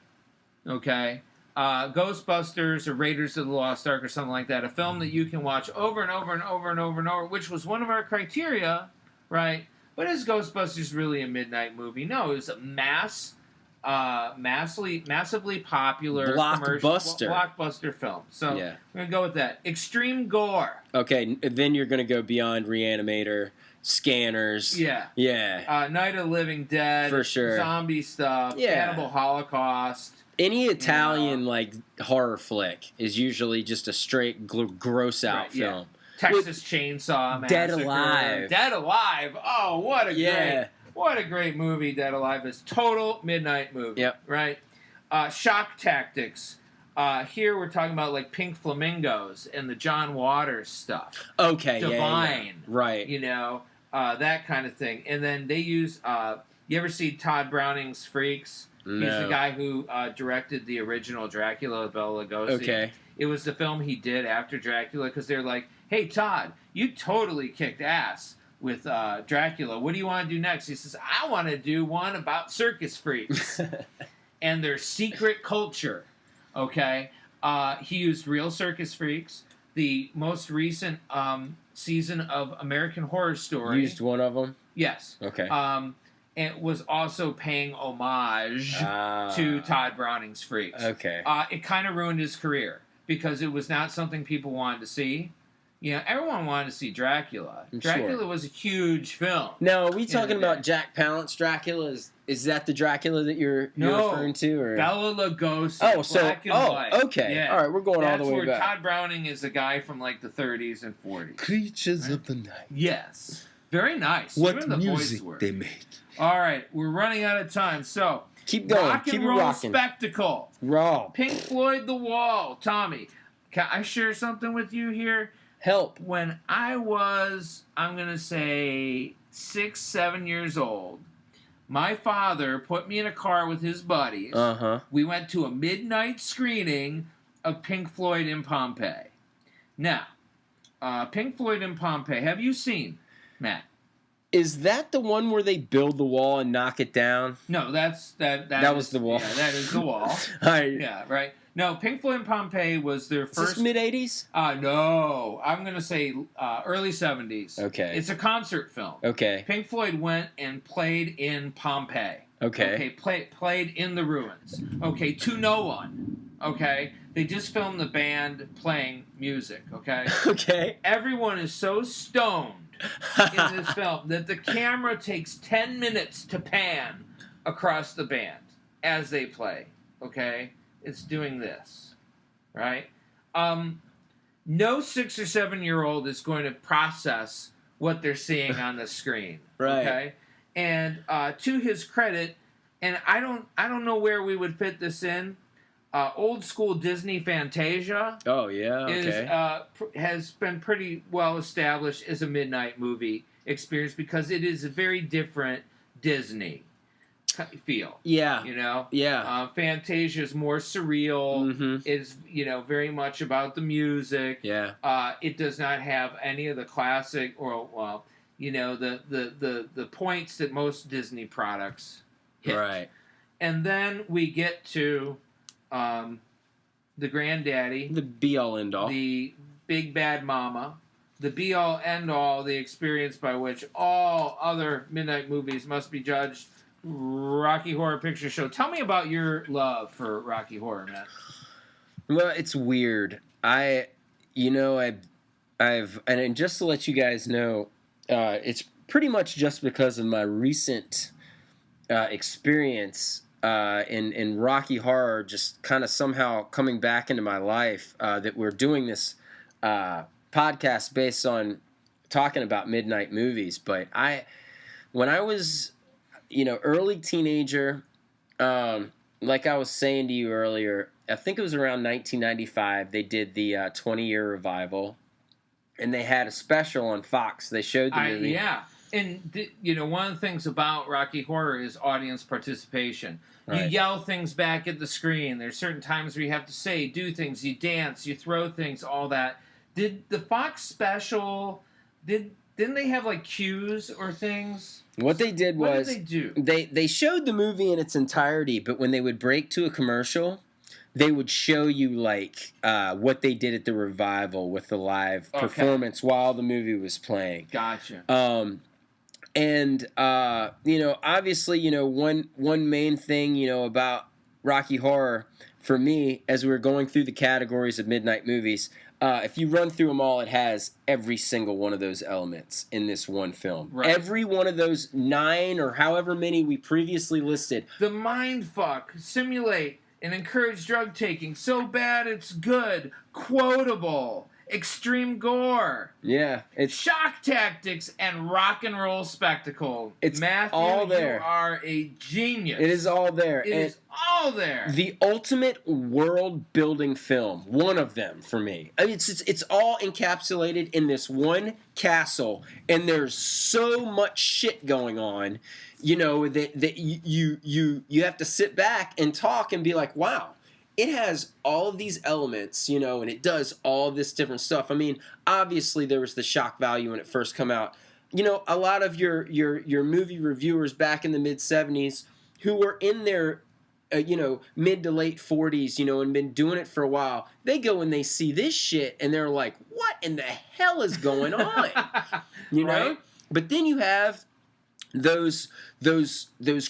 okay? Ghostbusters or Raiders of the Lost Ark or something like that, a film that you can watch over and over and over and over and over, which was one of our criteria, right? But is Ghostbusters really a midnight movie? No, it was a massively popular blockbuster film. So yeah. I'm going to go with that. Extreme gore. Okay, then you're going to go beyond Reanimator, Scanners. Yeah. Yeah. Night of the Living Dead. For sure. Zombie stuff. Yeah. Cannibal Holocaust. Any Italian like horror flick is usually just a straight gross out film. Yeah. Texas Chainsaw Massacre. Dead Alive. Dead Alive. Oh, what a great movie Dead Alive is. Total midnight movie. Yep. Right? Shock Tactics. Here we're talking about like Pink Flamingos and the John Waters stuff. Okay. Divine. Yeah. Right. You know, that kind of thing. And then they use you ever see Todd Browning's Freaks? No. He's the guy who directed the original Dracula with Bela Lugosi. Okay. It was the film he did after Dracula because they're like, hey, Todd, you totally kicked ass with Dracula. What do you want to do next? He says, I want to do one about circus freaks and their secret culture. Okay? He used real circus freaks. The most recent season of American Horror Story. Used one of them? Yes. Okay. And was also paying homage to Todd Browning's Freaks. Okay. It kind of ruined his career because it was not something people wanted to see. You know, everyone wanted to see Dracula. Dracula was a huge film. Now, are we talking about Jack Palance Dracula? Is that the Dracula that you're referring to? Or? Bela Lugosi. Black and white. Okay. Yeah. All right, we're going all the way back. That's where Todd Browning is a guy from like the 30s and 40s. Creatures of the night. Yes. Very nice. What Even the music voice work. they make. All right, we're running out of time, so keep going. Rock and roll spectacle. Raw. Pink Floyd, The Wall. Tommy, can I share something with you here? Help. When I was, I'm going to say 6, 7 years old, my father put me in a car with his buddies. We went to a midnight screening of Pink Floyd in Pompeii. Now, Pink Floyd in Pompeii, have you seen, Matt? Is that the one where they build the wall and knock it down? No, that was the wall. Yeah, that is the wall. Yeah, right. No, Pink Floyd in Pompeii was their first... Is this mid-'80s? No. I'm going to say early 70s. Okay. It's a concert film. Okay. Pink Floyd went and played in Pompeii. Okay. Played in the ruins. Okay, to no one. Okay. They just filmed the band playing music. Okay. Okay. Everyone is so stoned in this film that the camera takes 10 minutes to pan across the band as they play. Okay. It's doing this, right? No 6 or 7 year old is going to process what they're seeing on the screen, right? Okay, and to his credit, and I don't know where we would fit this in. Old school Disney Fantasia. Oh yeah, okay. Has been pretty well established as a midnight movie experience because it is a very different Disney feel. Yeah. You know? Yeah. Fantasia is more surreal. It's, very much about the music. Yeah. It does not have any of the classic or, the points that most Disney products hit. Right. And then we get to the granddaddy. The be-all, end-all. The big bad mama. The be-all, end-all, the experience by which all other midnight movies must be judged. Rocky Horror Picture Show. Tell me about your love for Rocky Horror, Matt. Well, it's weird. I've and just to let you guys know, it's pretty much just because of my recent experience in Rocky Horror, just kind of somehow coming back into my life, that we're doing this podcast based on talking about midnight movies. But when I was early teenager, like I was saying to you earlier, I think it was around 1995, they did the 20-year revival, and they had a special on Fox. They showed the movie. Yeah. And, one of the things about Rocky Horror is audience participation. Right. You yell things back at the screen. There's certain times where you have to say, do things, you dance, you throw things, all that. Did the Fox special, didn't they have, like, cues or things? What they did was... What did they do? They showed the movie in its entirety, but when they would break to a commercial, they would show you, like, what they did at the revival with the live performance while the movie was playing. Gotcha. And, obviously, one main thing, about Rocky Horror, for me, as we were going through the categories of Midnight Movies, if you run through them all, it has every single one of those elements in this one film. Right. Every one of those 9 or however many we previously listed. The mindfuck, simulate, and encourage drug taking so bad it's good, quotable, extreme gore, it's shock tactics, and rock and roll spectacle. It's Matthew, all there. You are a genius. It is all there. It is all there. The ultimate world building film, one of them for me. I mean, it's all encapsulated in this one castle, and there's so much shit going on, that you have to sit back and talk and be like, wow. It has all of these elements, and it does all this different stuff. I mean, obviously there was the shock value when it first came out. A lot of your movie reviewers back in the mid-'70s who were in their, mid to late 40s, and been doing it for a while, they go and they see this shit and they're like, what in the hell is going on? Right? But then you have those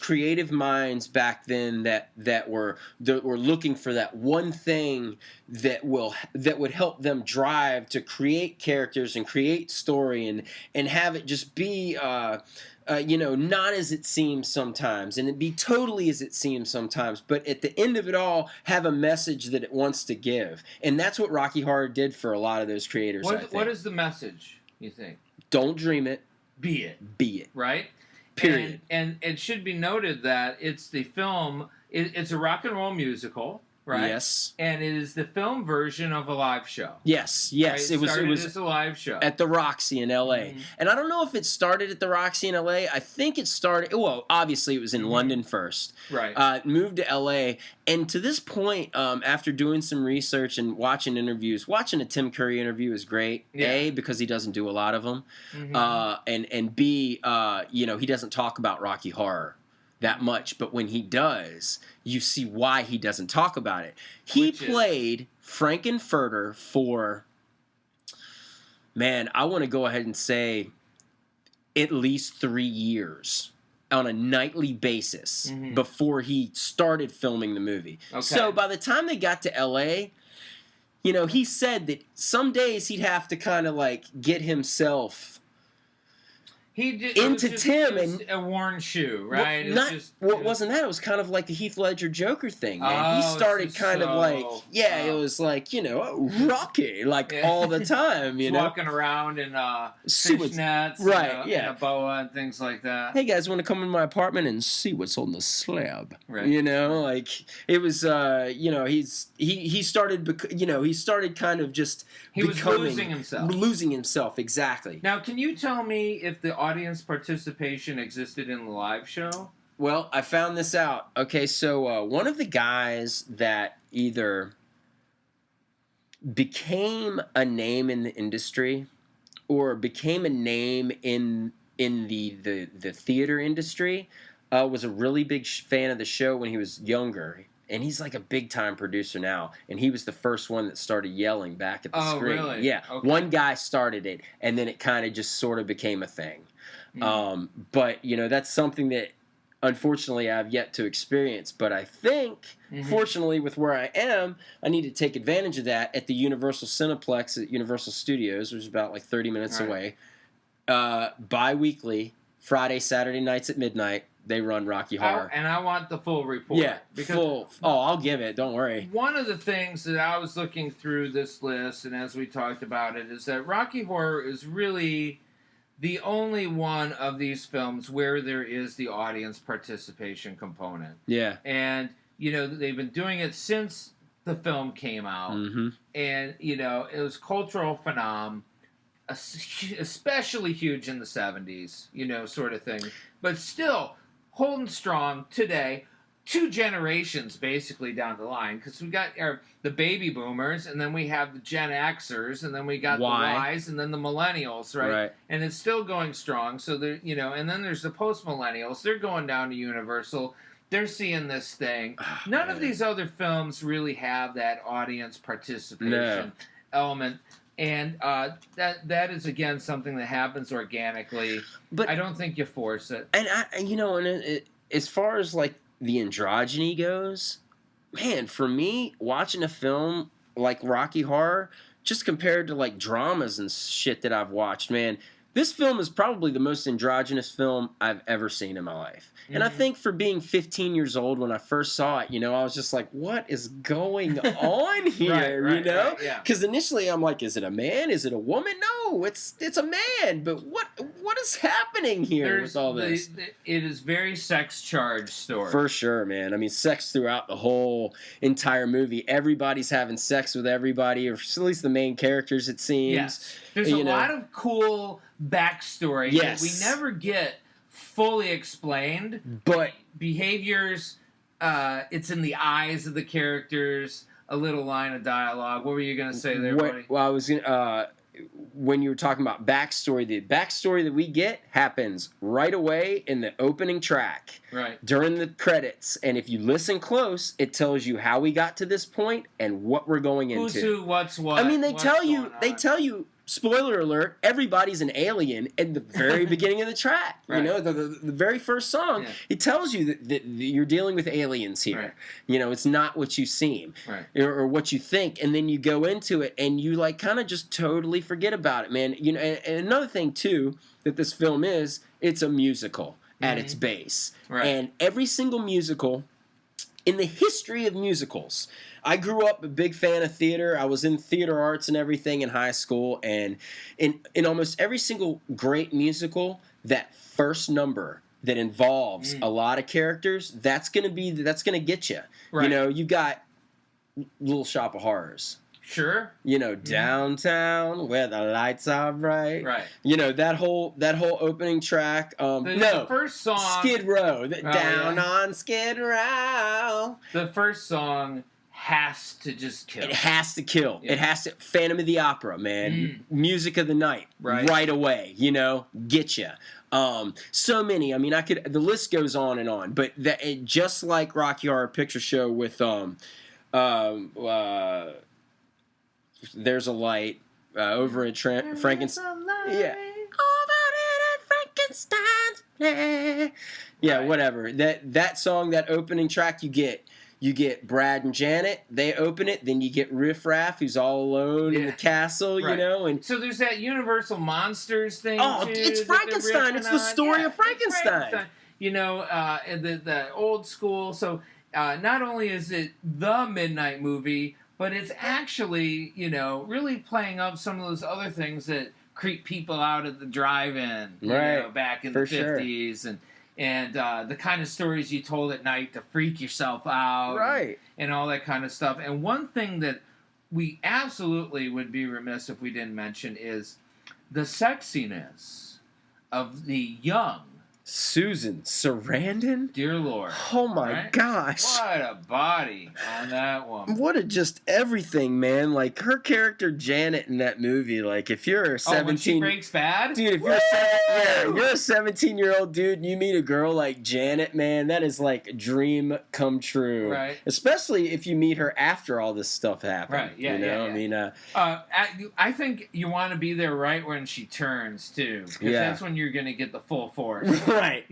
creative minds back then that were looking for that one thing that would help them drive to create characters and create story and have it just be not as it seems sometimes, and it be totally as it seems sometimes, but at the end of it all have a message that it wants to give. And that's what Rocky Horror did for a lot of those creators. What is the message, you think? Don't dream it. Be it. Be it. Right? Period. And it should be noted that it's the film, it's a rock and roll musical, right? Yes. And it is the film version of a live show. Yes. Right? It was as a live show. At the Roxy in L.A. Mm-hmm. And I don't know if it started at the Roxy in L.A. I think it started, well, obviously it was in London first. Right. Moved to L.A. And to this point, after doing some research and watching interviews, watching a Tim Curry interview is great. Yeah. A, because he doesn't do a lot of them. Mm-hmm. And B, he doesn't talk about Rocky Horror that much, but when he does, you see why he doesn't talk about it. He played Frankenfurter for, I want to go ahead and say at least 3 years on a nightly basis before he started filming the movie. Okay. So by the time they got to LA, he said that some days he'd have to kind of like get himself into Tim and a worn shoe, right? Wasn't that? It was kind of like the Heath Ledger Joker thing, man. He started kind of like, it was like, Rocky, like all the time, walking around in fishnets, right? And a boa and things like that. Hey guys, want to come in my apartment and see what's on the slab? Right. Like it was, he started kind of just was losing himself, exactly. Now, can you tell me if the audience participation existed in the live show? Well, I found this out. Okay, so one of the guys that either became a name in the industry or became a name in the theater industry was a really big fan of the show when he was younger. And he's like a big-time producer now. And he was the first one that started yelling back at the screen. Really? Yeah. Okay. One guy started it, and then it kind of just sort of became a thing. But, that's something that, unfortunately, I've yet to experience. But I think, fortunately, with where I am, I need to take advantage of that at the Universal Cineplex at Universal Studios, which is about like 30 minutes away. Bi-weekly, Friday, Saturday nights at midnight. They run Rocky Horror. And I want the full report. Yeah, full. Oh, I'll give it. Don't worry. One of the things that I was looking through this list, and as we talked about it, is that Rocky Horror is really the only one of these films where there is the audience participation component. Yeah. And they've been doing it since the film came out, and it was cultural phenomenon, especially huge in the 70s, sort of thing, but still holding strong today. 2 generations basically down the line, because we got the baby boomers, and then we have the Gen Xers, and then we got the Ys, and then the millennials, right? And it's still going strong. So there, and then there's the post millennials. They're going down to Universal. They're seeing this thing. None of these other films really have that audience participation element. And that is, again, something that happens organically. But I don't think you force it. And as far as like the androgyny goes, man, for me, watching a film like Rocky Horror, just compared to like dramas and shit that I've watched, man, this film is probably the most androgynous film I've ever seen in my life. And I think for being 15 years old when I first saw it, I was just like, what is going on here, Because initially I'm like, is it a man? Is it a woman? No, it's a man. But what is happening here with all this? It is very sex-charged story. For sure, man. I mean, sex throughout the whole entire movie. Everybody's having sex with everybody, or at least the main characters, it seems. Yes. There's a lot of cool backstory that we never get fully explained, but behaviors, it's in the eyes of the characters, a little line of dialogue. What were you going to say there, buddy? Well, I was going to, when you were talking about backstory, the backstory that we get happens right away in the opening track, during the credits, and if you listen close, it tells you how we got to this point and what we're going into. Who's who, what's what. I mean, they tell you, spoiler alert, everybody's an alien at the very beginning of the track. The very first song, it tells you that you're dealing with aliens here. It's not what you seem or what you think. And then you go into it and you like kind of just totally forget about it, man. And another thing, too, that this film is, it's a musical at its base. And every single musical in the history of musicals, I grew up a big fan of theater. I was in theater arts and everything in high school, and in almost every single great musical, that first number that involves a lot of characters, that's gonna get you. You got Little Shop of Horrors. Sure. Downtown where the lights are bright. That whole opening track. The first song, Skid Row. Down on Skid Row. The first song has to just kill. It has to kill. It has to. Phantom of the Opera, man. Music of the night. Right away. Get you. So many. I mean, the list goes on and on. But just like Rocky Horror Picture Show with There's a Light over at Frankenstein. Yeah. Over at Frankenstein's play. Yeah, whatever. That song, that opening track, you get Brad and Janet. They open it. Then you get Riff Raff, who's all alone in the castle. And so there's that Universal Monsters thing. Oh, too, it's Frankenstein. It's the story of Frankenstein. The old school. So not only is it the Midnight movie, but it's actually, really playing up some of those other things that creep people out at the drive-in, back in the 50s, and the kind of stories you told at night to freak yourself out, and all that kind of stuff. And one thing that we absolutely would be remiss if we didn't mention is the sexiness of the young Susan Sarandon? Dear Lord. Oh my gosh. What a body on that woman. What a just everything, man. Like her character Janet in that movie, like if you're a 17 when she breaks bad? Dude, if you're a 17-year-old dude and you meet a girl like Janet, man, that is like a dream come true. Especially if you meet her after all this stuff happened. I mean, I think you want to be there right when she turns too, because that's when you're going to get the full force. Hey,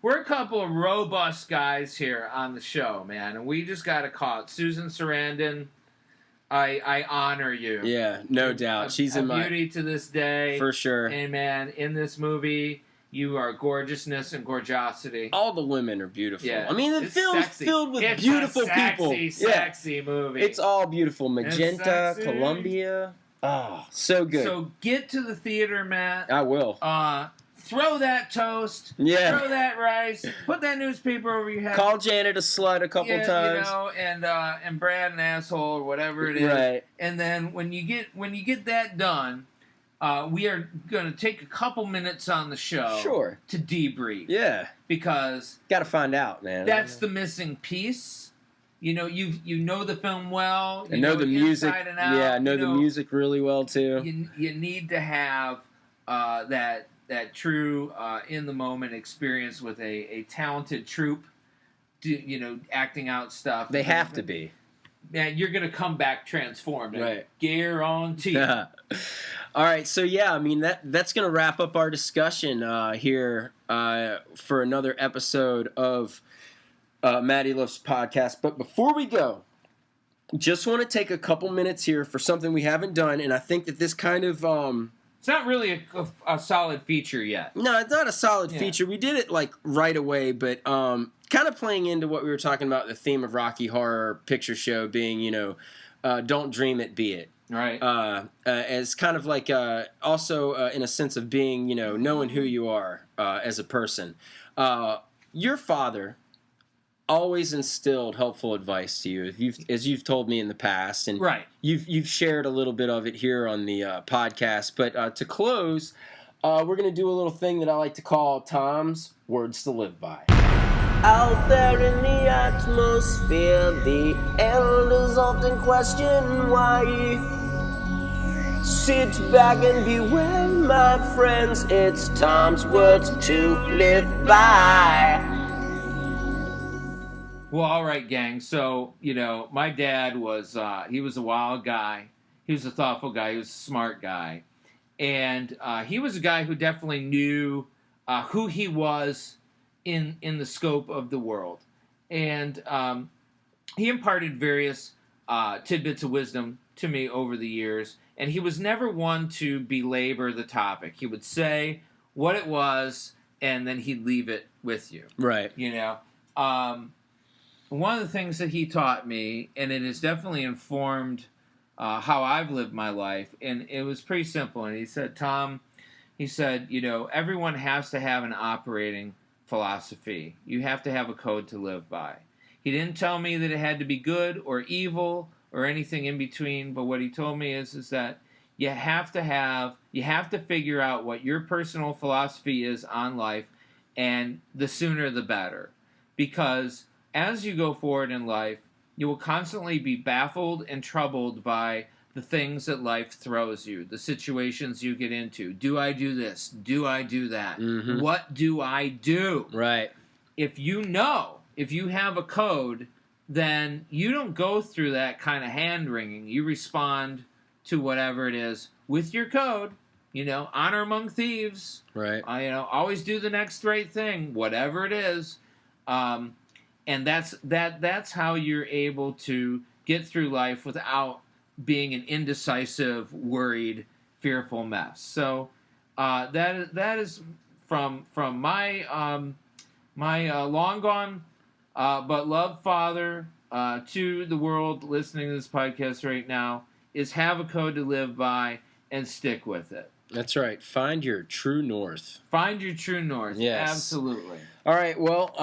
we're a couple of robust guys here on the show, man, and we just got to call it. Susan Sarandon, I honor you. Yeah, no doubt. She's in my beauty to this day, for sure. And man, in this movie, you are gorgeousness and gorgeosity. All the women are beautiful. Yeah, I mean, the film's filled with beautiful people. Sexy movie. It's all beautiful. Magenta, Columbia. Oh, so good. So get to the theater, Matt. I will. throw that toast, throw that rice, put that newspaper over your head. Call Janet a slut a couple times. And Brad an asshole or whatever it is. Right. And then when you get that done, we are going to take a couple minutes on the show to debrief. Yeah. Because got to find out, man. That's the missing piece. You know the film well. You know the music. And out. Yeah, I know the music really well too. You need to have that true in the moment experience with a talented troupe. Acting out stuff. They have to be. Man, you're gonna come back transformed. Right. Guarantee. All right, so yeah, I mean that's gonna wrap up our discussion here for another episode of Matty Loves Podcast. But before we go, just want to take a couple minutes here for something we haven't done, and I think that this kind of it's not really a solid feature yet. No, it's not a solid feature. We did it like right away, but kind of playing into what we were talking about, the theme of Rocky Horror Picture Show being, don't dream it, be it. Right. As kind of like also in a sense of being, knowing who you are as a person. Your father always instilled helpful advice to you, as you've told me in the past, and you've shared a little bit of it here on the podcast. But to close, we're going to do a little thing that I like to call Tom's Words to Live By. Out there in the atmosphere, the elders often question why. Sit back and be well, my friends. It's Tom's Words to Live By. Well, all right, gang. So, my dad was, he was a wild guy. He was a thoughtful guy. He was a smart guy. And he was a guy who definitely knew who he was in the scope of the world. And he imparted various tidbits of wisdom to me over the years. And he was never one to belabor the topic. He would say what it was, and then he'd leave it with you. Right. One of the things that he taught me, and it has definitely informed how I've lived my life, and it was pretty simple. And he said, Tom, everyone has to have an operating philosophy. You have to have a code to live by. He didn't tell me that it had to be good or evil or anything in between, but what he told me is that you have to figure out what your personal philosophy is on life, and the sooner the better. Because as you go forward in life, you will constantly be baffled and troubled by the things that life throws you, the situations you get into. Do I do this? Do I do that? Mm-hmm. What do I do? Right. If you have a code, then you don't go through that kind of hand-wringing. You respond to whatever it is with your code. Honor among thieves. Right. Always do the next right thing, whatever it is. And that's how you're able to get through life without being an indecisive, worried, fearful mess. So that is from my my long gone but loved father to the world listening to this podcast right now, is have a code to live by and stick with it. That's right. Find your true north. Find your true north. Yes. Absolutely. All right. Well,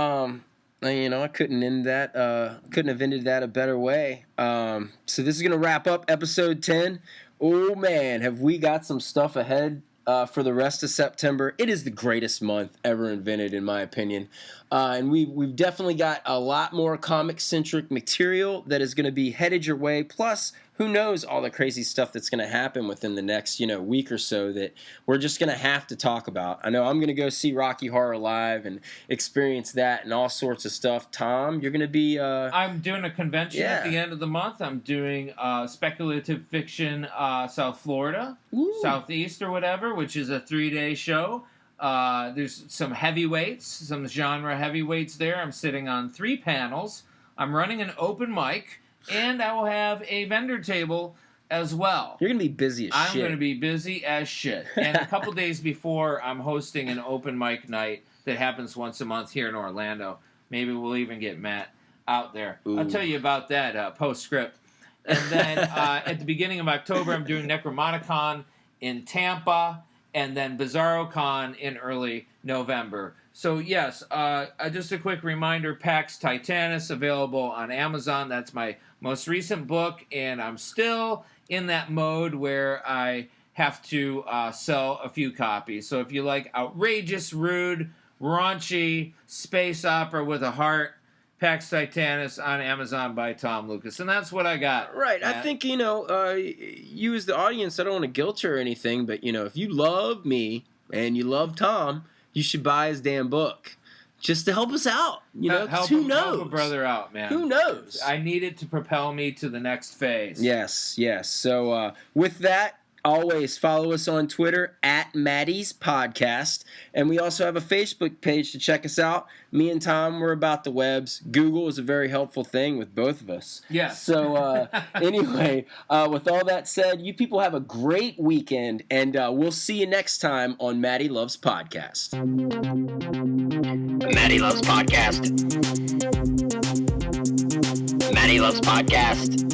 I couldn't have ended that a better way. So this is going to wrap up episode 10. Oh, man, have we got some stuff ahead for the rest of September. It is the greatest month ever invented, in my opinion. And we've definitely got a lot more comic-centric material that is going to be headed your way. Plus, who knows all the crazy stuff that's going to happen within the next, week or so that we're just going to have to talk about. I know I'm going to go see Rocky Horror live and experience that and all sorts of stuff. Tom, you're going to be... I'm doing a convention at the end of the month. I'm doing Speculative Fiction South Florida, Southeast or whatever, which is a 3-day show. There's some heavyweights, some genre heavyweights there. I'm sitting on 3 panels. I'm running an open mic. And I will have a vendor table as well. You're going to be busy as shit. I'm going to be busy as shit. And a couple days before, I'm hosting an open mic night that happens once a month here in Orlando. Maybe we'll even get Matt out there. Ooh. I'll tell you about that postscript. And then at the beginning of October, I'm doing Necromonicon in Tampa. and then Bizzaro Con in early November. So yes, just a quick reminder, Pax Titanus available on Amazon. That's my most recent book, and I'm still in that mode where I have to sell a few copies. So if you like outrageous, rude, raunchy space opera with a heart, Pax Titanus on Amazon by Tom Lucas. And that's what I got. Right. Matt. I think, you as the audience, I don't want to guilt you or anything, but, if you love me and you love Tom, you should buy his damn book. Just to help us out, who knows? Help a brother out, man. Who knows? I need it to propel me to the next phase. Yes. So with that, always follow us on Twitter at MattyLovesPodcast. And we also have a Facebook page to check us out. Me and Tom, we're about the webs. Google is a very helpful thing with both of us. Yes. So anyway, with all that said, you people have a great weekend. And we'll see you next time on Matty Loves Podcast. Matty Loves Podcast. Matty Loves Podcast.